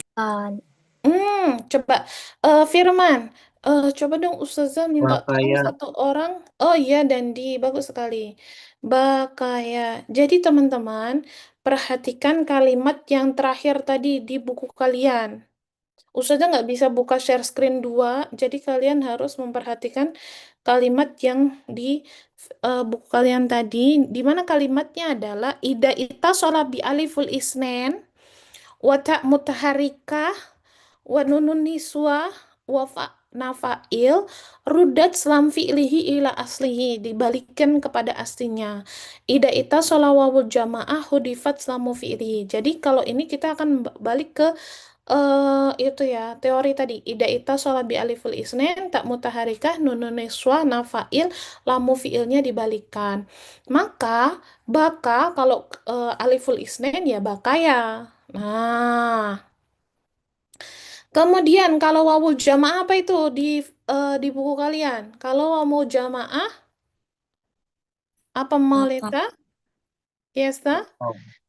Coba Firman, coba dong Ustazah minta tolong Bakaya. satu orang. Oh iya Dandi, bagus sekali. Bakaya. Jadi teman-teman, perhatikan kalimat yang terakhir tadi di buku kalian. Ustazah nggak bisa buka share screen dua, jadi kalian harus memperhatikan kalimat yang di buku kalian tadi, di mana kalimatnya adalah ida ita sholat bi aliful isnen wa ta mutaharikah, wa nunun niswah, wa fa nafail, rudat selam fi'lihi ila aslihi, dibalikkan kepada aslinya. Ida ita solawawul jamaah hudifat selamu fi'lihi. Jadi kalau ini kita akan balik ke itu ya teori tadi. Ida ita sholat bi aliful isnen tak mutaharikah nunun niswah nafail lamu fiilnya dibalikkan. Maka baka kalau aliful isnen ya bakaya. Nah, kemudian kalau wawul jamaah apa itu di buku kalian? Kalau wawul jamaah apa Bakau. Maulita? Yes, ta?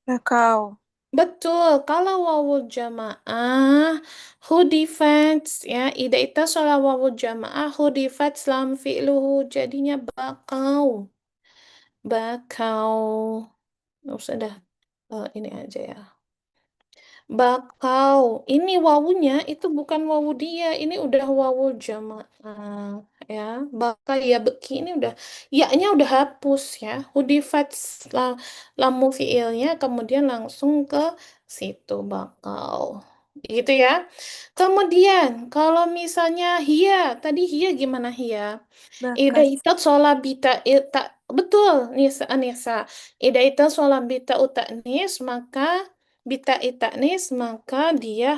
Bakau. Betul, kalau wawul jamaah hudifat ya, ida ita sholat wawul jamaah hudifat selam fi'luhu jadinya bakau. Bakau. Nggak usah dah, ini aja ya. Bakau. Ini wawunya itu bukan wawu dia, ini udah wawu jamaah ya. Baka ya beki ini udah ya-nya udah hapus ya. Hudifat lamu fiilnya kemudian langsung ke situ bakau. Gitu ya. Kemudian kalau misalnya hia, tadi hia gimana hia? Ida Bakas. itu solabita ita betul Nisa Anissa. Ida itu solabita utanis maka bita itanis maka dia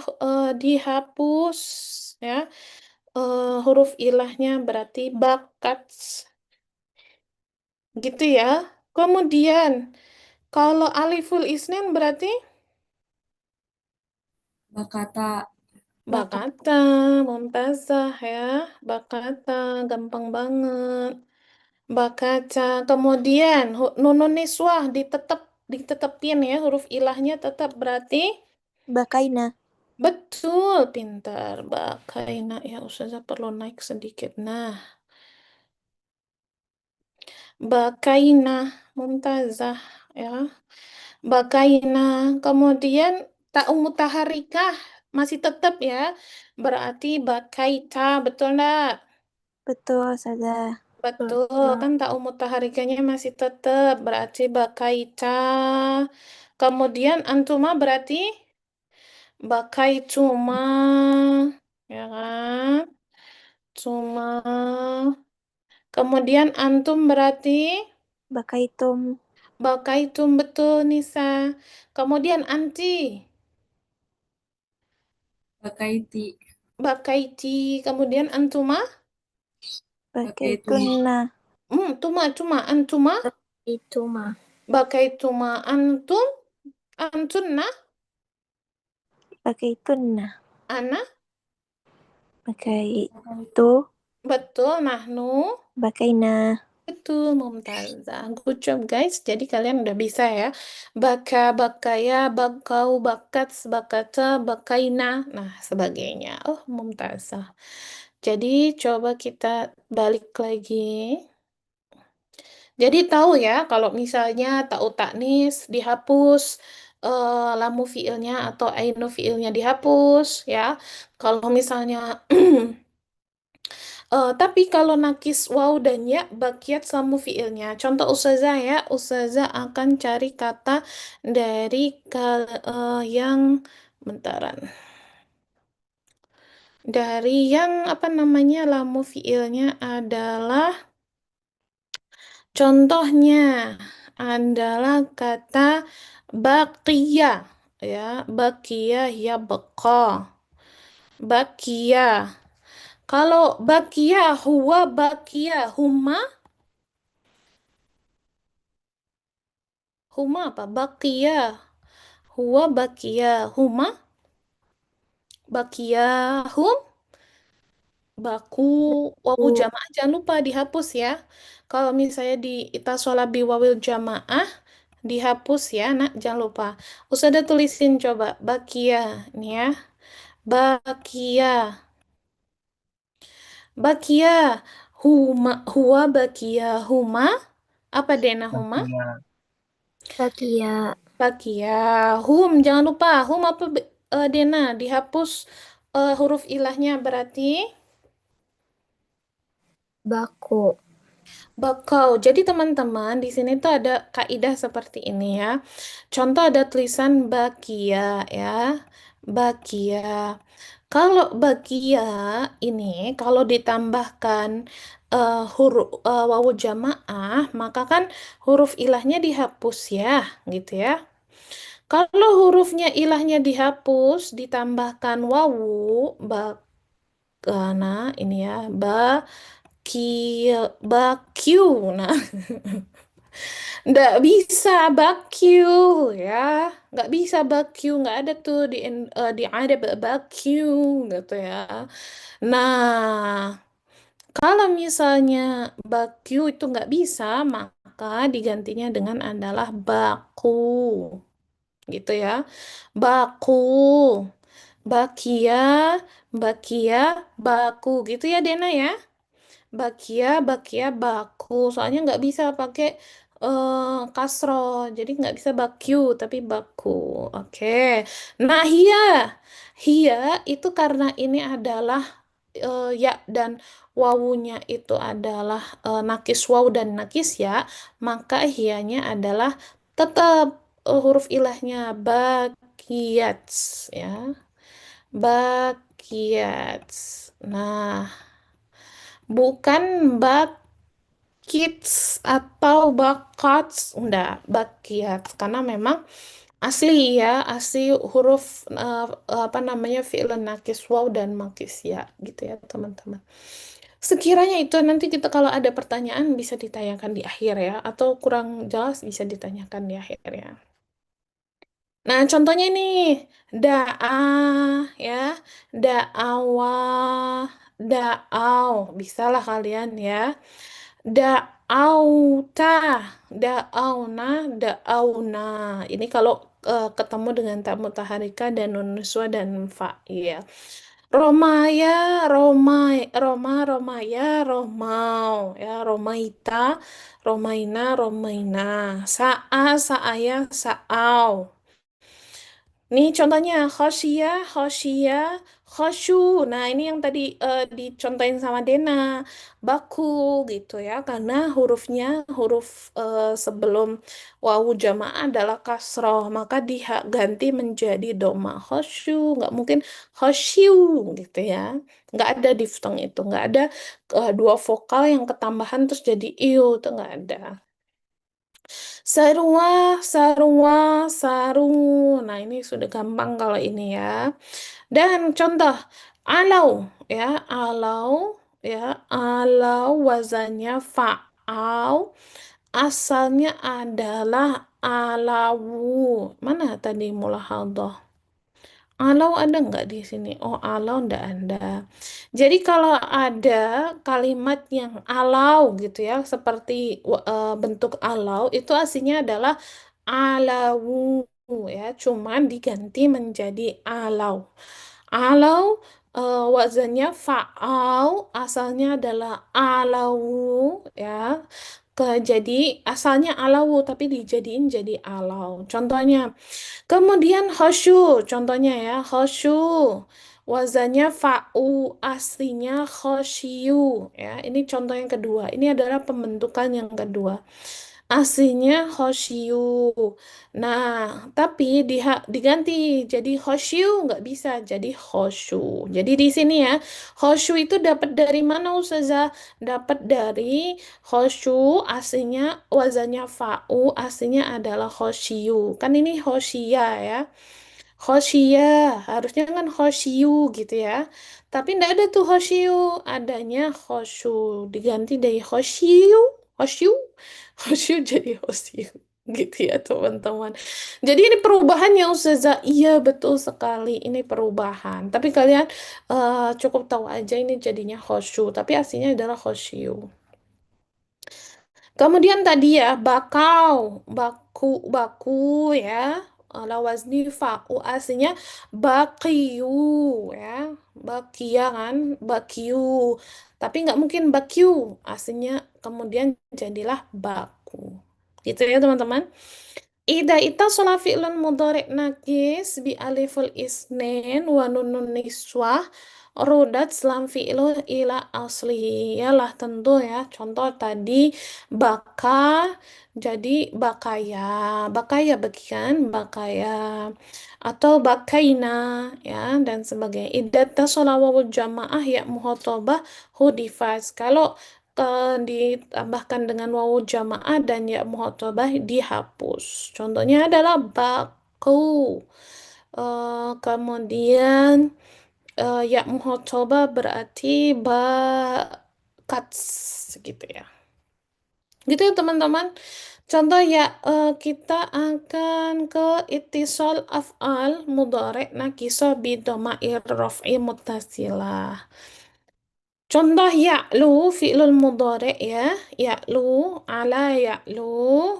dihapus ya. Huruf ilahnya berarti bakat gitu ya. Kemudian kalau aliful isnin berarti Bakata. bakata, mumtazah ya. Bakata gampang banget. Bakaca. Kemudian nunun niswah ditetepin ya huruf ilahnya tetap berarti Bakaina. betul pintar bakaina ya Ustazah perlu naik sedikit. Nah, bakaina mumtazah ya. Bakaina. Kemudian ta'u mutaharikah masih tetap ya. Berarti bakaita betul enggak? Betul saja. Betul, kan tak mutaharikanya masih tetap, berarti bakaita. Kemudian antuma berarti bakaituma, ya kan? Cuma. Kemudian antum berarti Bakaitum. bakaitum betul Nisa. Kemudian anti, Bakaiti. bakaiti. Kemudian antuma, Bakaituna. tuma antuma, Itu mah. bakaituma antum, antunna, Bakaituna. ana, Bakaitu. betul nahnu. Bakaina. Betul, Mumtazah. Good job, guys. Jadi kalian udah bisa ya. Baka, bakaya, bakau, bakat, bakata, bakaina. Nah, sebagainya. Oh, Mumtazah. Jadi coba kita balik lagi. Jadi tahu ya, kalau misalnya ta'u taknis dihapus, lamu fiilnya atau ainu fiilnya dihapus ya. Kalau misalnya tapi kalau nakis waw dan ya bakiat sama fiilnya. Contoh ustazah ya, ustazah akan cari kata dari yang bentaran. Dari yang apa namanya lamu fiilnya adalah contohnya adalah kata bakia ya, bakia ya beka. Bakia. Kalau bakia huwa bakia huma huma apa? Bakia. Huwa bakia. Huma bakia. Hum baku. Wawu jamaah jangan lupa dihapus ya. Kalau misalnya di itasola biwawil jamaah dihapus ya, nak jangan lupa. Ustazah tulisin coba bakia nih ya. Bakia. Bakia. Huma huwa bakia. Huma apa Dena huma? Bakia. Bakia. Bakia. Hum jangan lupa. Hum apa Dena dihapus huruf ilahnya berarti Baku. Bakau. Jadi teman-teman di sini tuh ada kaidah seperti ini ya. Contoh ada tulisan bakia ya. Bakia. Kalau bakia ini kalau ditambahkan huruf wawu jamaah, maka kan huruf ilahnya dihapus ya, gitu ya. Kalau hurufnya ilahnya dihapus, ditambahkan wawu, bakana ini ya, bakyu. Nah, nggak bisa bakyu ya, nggak bisa bakyu, nggak ada tuh di ada bakyu gitu ya. Nah, kalau misalnya bakyu itu nggak bisa, maka digantinya dengan adalah baku, gitu ya. Baku, bakia, bakia, baku, gitu ya Dena ya. Bakia, bakia, baku. Soalnya nggak bisa pakai kasro, jadi nggak bisa bakyu, tapi baku. Oke. Nah, hia itu karena ini adalah ya dan wawunya itu adalah nakis waw dan nakis ya, maka hianya adalah tetap huruf ilahnya bakiyats ya, bakiyats. Nah, bukan bakits atau bakats, enggak, bakiyats karena memang asli ya, asli huruf apa namanya fi'il nakis waw dan makis ya, gitu ya teman-teman. Sekiranya itu nanti kita kalau ada pertanyaan bisa ditanyakan di akhir ya, atau kurang jelas bisa ditanyakan di akhir ya. Nah, contohnya ini da'ah ya, da'awah, da'au, bisalah kalian ya. Da'auta, da'auna, da'auna. Ini kalau ketemu dengan tak mutaharika dan nun nuswa dan fa ya. Romaya, romaya, romau, ya, romaita, romaina, romaina, sa'a, saaya, saau. Nih contohnya khosyia, khosyia, khosyu. Nah, ini yang tadi dicontohin sama Dena. Baku gitu ya. Karena hurufnya huruf sebelum wawu jamaah adalah kasroh, maka diganti menjadi doma. Khosyu, nggak mungkin khosyu gitu ya. Nggak ada diftong itu, nggak ada dua vokal yang ketambahan terus jadi iu, itu nggak ada. Sarua, sarua, saru. Nah, ini sudah gampang kalau ini ya. Dan contoh, alau ya, alau ya, alau wazannya fa'au, asalnya adalah alawu. Mana tadi mulahadah? Alau ada nggak di sini? Oh, alau nggak ada. Jadi kalau ada kalimat yang alau gitu ya, seperti bentuk alau, itu aslinya adalah alawu ya, cuman diganti menjadi alau. Alau wazannya fa'au, asalnya adalah alawu ya. Jadi asalnya alawu tapi dijadiin jadi alau. Contohnya kemudian khosyu, contohnya ya, khosyu. Wazannya fa'u, aslinya khosyu. Ya, ini contoh yang kedua. Ini adalah pembentukan yang kedua. Aslinya khosyu. Nah, tapi diganti jadi khosyu, nggak bisa jadi khosyu. Jadi di sini ya, khosyu itu dapat dari mana Ustazah? Dapat dari khosyu, aslinya wazannya fa'u, aslinya adalah khosyu. Kan ini khosya ya. Khosya, harusnya kan khosyu gitu ya. Tapi nggak ada tuh khosyu, adanya khosyu. Diganti dari khosyu, khosyu, khosyu jadi khosyu. Gitu ya teman-teman. Jadi ini perubahan yang Ustazah, iya betul sekali ini perubahan. Tapi kalian cukup tahu aja ini jadinya khosyu, tapi aslinya adalah khosyu. Kemudian tadi ya, bakau, baku ya, lawazni fa'u aslinya bakiyu ya, bakia kan, bakiyu. Tapi nggak mungkin bakyu, aslinya kemudian jadilah baku. Gitu ya teman-teman. Ida ittasola fi'lun mudhari' naqis bi aliful isnin wa nunun niswah rudat selam fi'lu ila aslihi. Yalah tentu ya. Contoh tadi baka jadi bakaya. Bakaya bagian bakaya atau bakaina ya dan sebagainya. Idza tasala wawul jamaah ya muhotobah hudifas. Kalau ditambahkan dengan wawu jamaah dan ya muhotobah dihapus. Contohnya adalah baku. Kemudian ya muhotobah berarti bakats gitu ya. Gitu ya teman-teman. Contoh ya kita akan ke ittisal af'al mudhari' nakisah bi dhamair raf'i muttasilah. Contoh ya'lu fi'lul mudhari' ya. Ya'lu ala ya'lu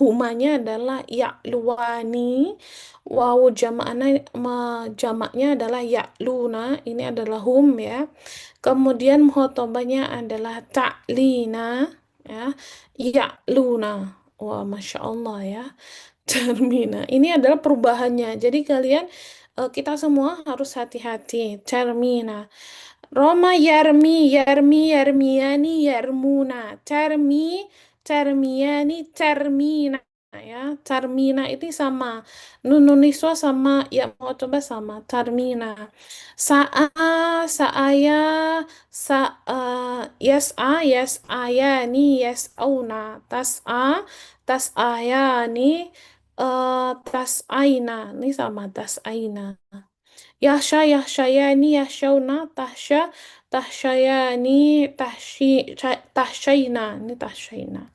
humanya adalah ya'luwani. Wawu jamaknya adalah ya'luna. Ini adalah hum ya. Kemudian muhotobahnya adalah ta'lina ya. Ya'luna. Wah, Masya Allah ya. Termina. Ini adalah perubahannya. Jadi kalian kita semua harus hati-hati. Termina. Roma yarmi, yarmi, yarmiani, yarmuna. Termiani, termina. Ya, termina itu sama. Nunun niswa sama, ya mau coba sama. Termina. Sa'a, sa'aya, yas'a, yas'ayani, yas'auna. Tas'a, tas'ayani, tas'aina. Ini sama, tas'aina. Yahsha, yahshayani, yahshauna, tahsha, tahshayani, tahshaina. Ini tahshaina.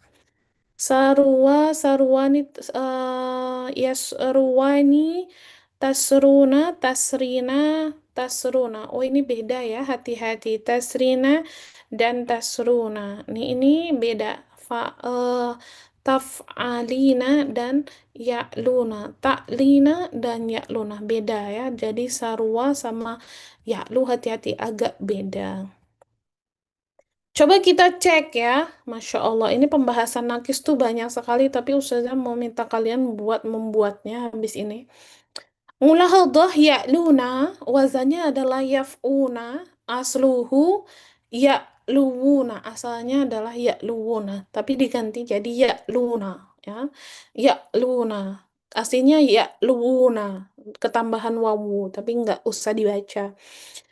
Sarwa, sarwani, yasruwani, tasruna, tasrina, tasruna. Oh ini beda ya, hati-hati. Tasrina dan tasruna. Ini beda. Taf'alina dan ya'luna. Ta'lina dan ya'luna. Beda ya. Jadi sarwa sama ya'lu hati-hati agak beda. Coba kita cek ya. Masya Allah. Ini pembahasan nakis tuh banyak sekali. Tapi Ustazah mau minta kalian membuatnya habis ini. Mulahadah ya'luna. Wazannya adalah yaf'una. Asluhu ya'luwuna. Asalnya adalah ya'luwuna. Tapi diganti jadi ya'luna. Ya. Ya'luna. Aslinya ya'luwuna. Ketambahan wawu. Tapi nggak usah dibaca.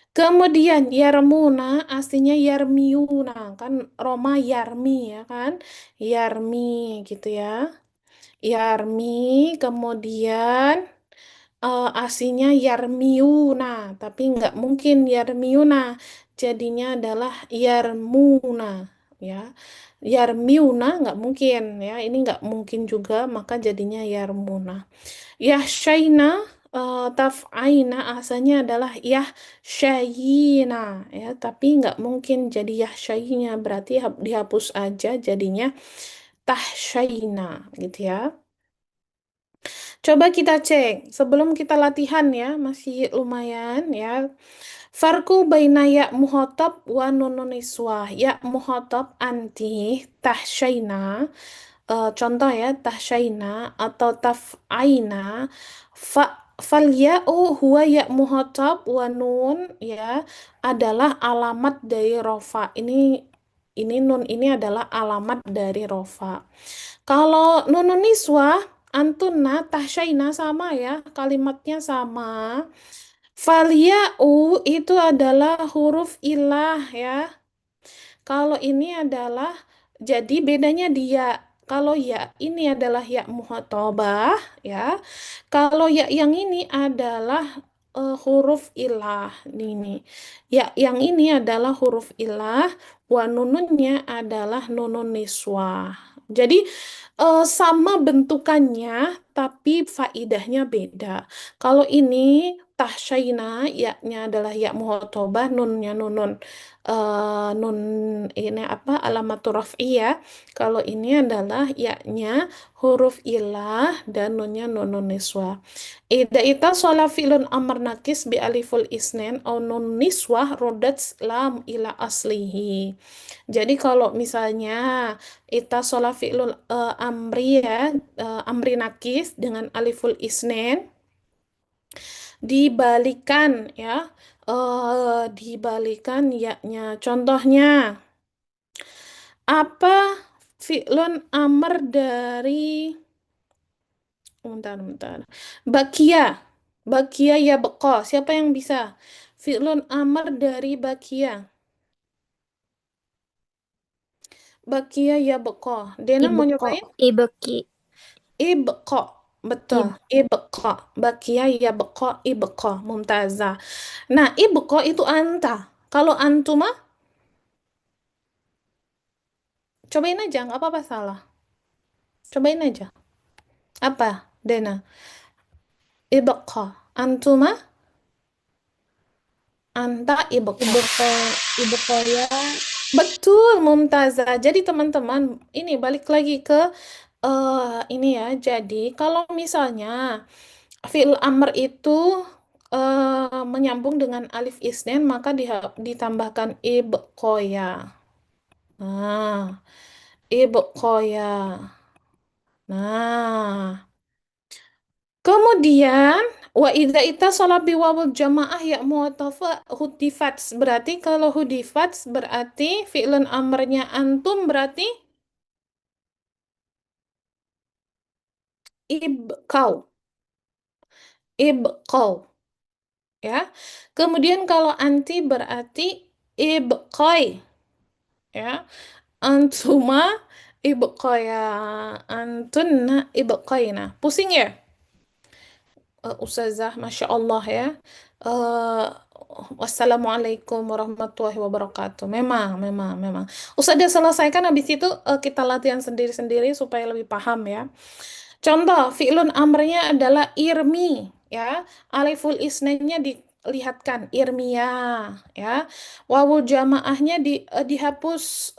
Kemudian yarmuna aslinya yarmiuna kan Roma yarmi ya kan yarmi gitu ya yarmi kemudian aslinya yarmiuna tapi nggak mungkin yarmiuna jadinya adalah yarmuna ya yarmiuna nggak mungkin ya ini nggak mungkin juga maka jadinya yarmuna Yahsyaina taf'aina asalnya adalah yahsyayina ya tapi nggak mungkin jadi yahsyayinya berarti dihapus aja jadinya tahsyaina gitu ya. Coba kita cek sebelum kita latihan ya masih lumayan ya. Farku baina ya muhotab wa nunun niswah ya muhotab anti tahsyaina. Contoh ya tahsyaina atau taf'aina fal ya'u huwa ya muhatab wa nun ya adalah alamat dari rofa ini nun ini adalah alamat dari rofa kalau nunun niswah antuna tahsyaina sama ya kalimatnya sama fal ya'u itu adalah huruf ilah ya kalau ini adalah jadi bedanya dia kalau ya ini adalah ya muhatabah ya. Kalau ya yang ini adalah huruf ilah ini. Ya yang ini adalah huruf ilah wa nununnya adalah nunun niswah. Jadi sama bentukannya tapi faidahnya beda. Kalau ini tahsyaina, ya-nya adalah ya muhotobah, nunnya nun ini apa alamatur raf'iyah. Kalau ini adalah ya-nya huruf ilah dan nunnya nunun niswah. Ida ita shola fi'lun amr nakis bi aliful isnen au nun niswah rodat lam ila aslihi. Jadi kalau misalnya ita shola fi'lul amri ya, amri nakis dengan aliful isnen dibalikan ya, dibalikan ya-nya. Contohnya apa fi'lun amr dari bentar. Bakia. Bakia ya beko. Siapa yang bisa? Fi'lun amr dari bakia. Bakia ya beko. Dena mau Ibeko. nyobain? Ibeki. Ibqa, betul. Ibqa. Bakia ya beko, ibqa. Mumtazah. Nah, ibqa itu anta. Kalau antuma, cobain aja, nggak apa-apa salah. Cobain aja. Apa, Dena? Ibqa. Antuma, anta ibqa. Ibeko ya. Betul, Mumtazah. Jadi teman-teman, ini balik lagi ke ini ya. Jadi kalau misalnya fi'il amr itu menyambung dengan alif isnen, maka ditambahkan ibqoya. Nah, ibqoya. Nah, kemudian wa idza ita sholat bi wawul jamaah ya mu'tafa hudifats. Berarti kalau hudifats berarti fi'lun amrnya antum berarti ibqau. Ibqau ya. Kemudian kalau anti berarti ibqai ya. Antuma ibqaya, antunna ibqaina. Pusing ya? Ustazah, Masya Allah ya. Eh, Wassalamualaikum warahmatullahi wabarakatuh. Memang. Ustazah selesaikan, habis itu kita latihan sendiri-sendiri supaya lebih paham ya. Contoh, fi'lun amrnya adalah irmi, ya. Aliful isnanya dilihatkan, irmiya, ya. Wawul jamaahnya dihapus,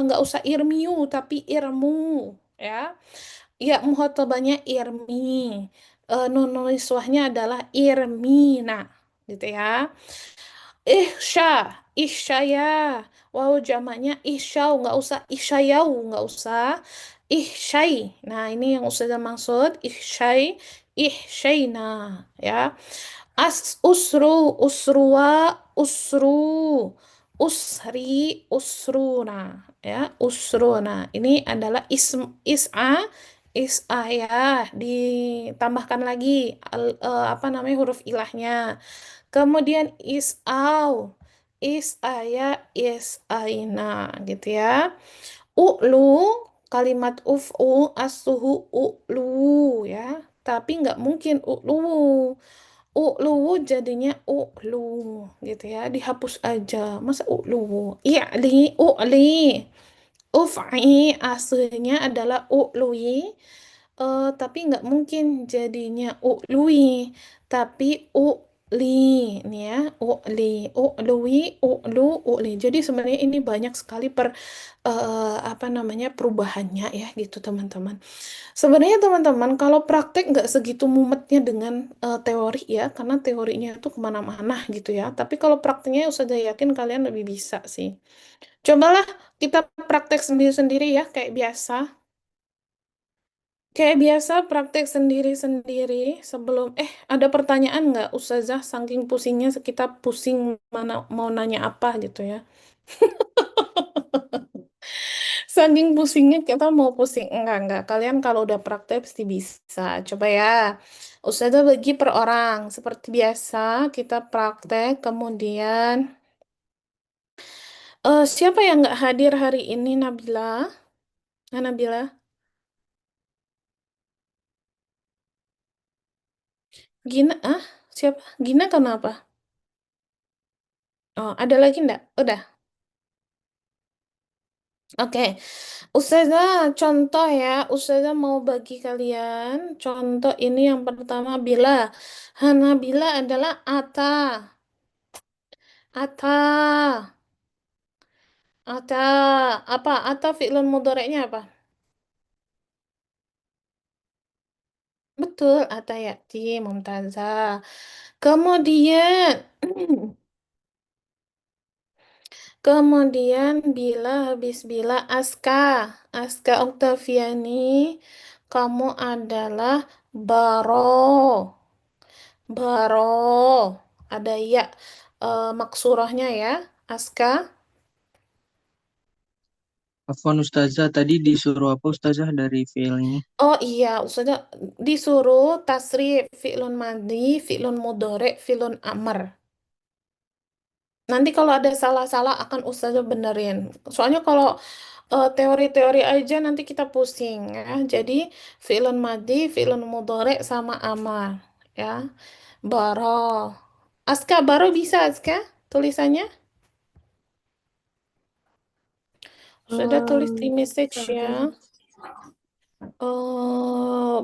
nggak usah irmiu, tapi irmu, ya. Ya, muhotobannya irmi. Nun niswahnya adalah irmina, gitu ya. Ihsya, isyaya. Wow, jamaknya isyau, nggak usah isyayau, nggak usah. Ihsyai. Nah, ini yang Ustazah maksud. Ihsyai, ihsyaina. Ya. Usruwa, usru. Usri, usruna. Ya, usruna. Ini adalah is'a ya. Ditambahkan lagi apa namanya huruf ilahnya. Kemudian is'aya, is'aina gitu ya. U'lu, kalimat uf'u, as-suhu u'lu ya. Tapi nggak mungkin u'lu. U'lu jadinya u'lu gitu ya. Dihapus aja. Masa u'lu? U'li. Uf'i aslinya adalah u'lui, tapi nggak mungkin jadinya u'lui, tapi u'li, nih ya, u'lui, u'li. Jadi sebenarnya ini banyak sekali apa namanya perubahannya ya gitu teman-teman. Sebenarnya teman-teman kalau praktek nggak segitu mumetnya dengan teori ya, karena teorinya itu kemana-mana gitu ya. Tapi kalau prakteknya saya yakin kalian lebih bisa sih. Cobalah kita praktek sendiri-sendiri ya, kayak biasa. Kayak biasa praktek sendiri-sendiri sebelum ada pertanyaan nggak Ustazah saking pusingnya kita pusing mana mau nanya apa gitu ya. Saking pusingnya kita mau pusing enggak kalian kalau udah praktek pasti bisa. Coba ya. Ustazah bagi per orang seperti biasa kita praktek kemudian siapa yang nggak hadir hari ini Nabila? Nabila? Gina, siapa? Gina kenapa? Oh, ada lagi enggak? Udah. Oke, Ustazah contoh ya. Ustazah mau bagi kalian contoh ini yang pertama bila. Hanabila adalah ata. Ata. Ata. Apa? Ata fi'lun mudhari'nya apa? Betul, ata yati, mumtazah. Kemudian, kemudian bila habis bila Aska. Aska Oktaviani, kamu adalah baro. Baro. Ada ya maksurahnya ya, Aska. Afwan Ustazah, tadi disuruh apa Ustazah dari fiil ini? Oh iya, sudah disuruh tasrif fi'lun madhi, fi'lun mudhari, fi'lun amr. Nanti kalau ada salah-salah akan Ustazah benerin. Soalnya kalau teori-teori aja nanti kita pusing ya. Jadi fi'lun madhi, fi'lun mudhari sama amar ya. Baro. Aska baru bisa Aska tulisannya? Sudah tulis di message ya. Sorry. Oh,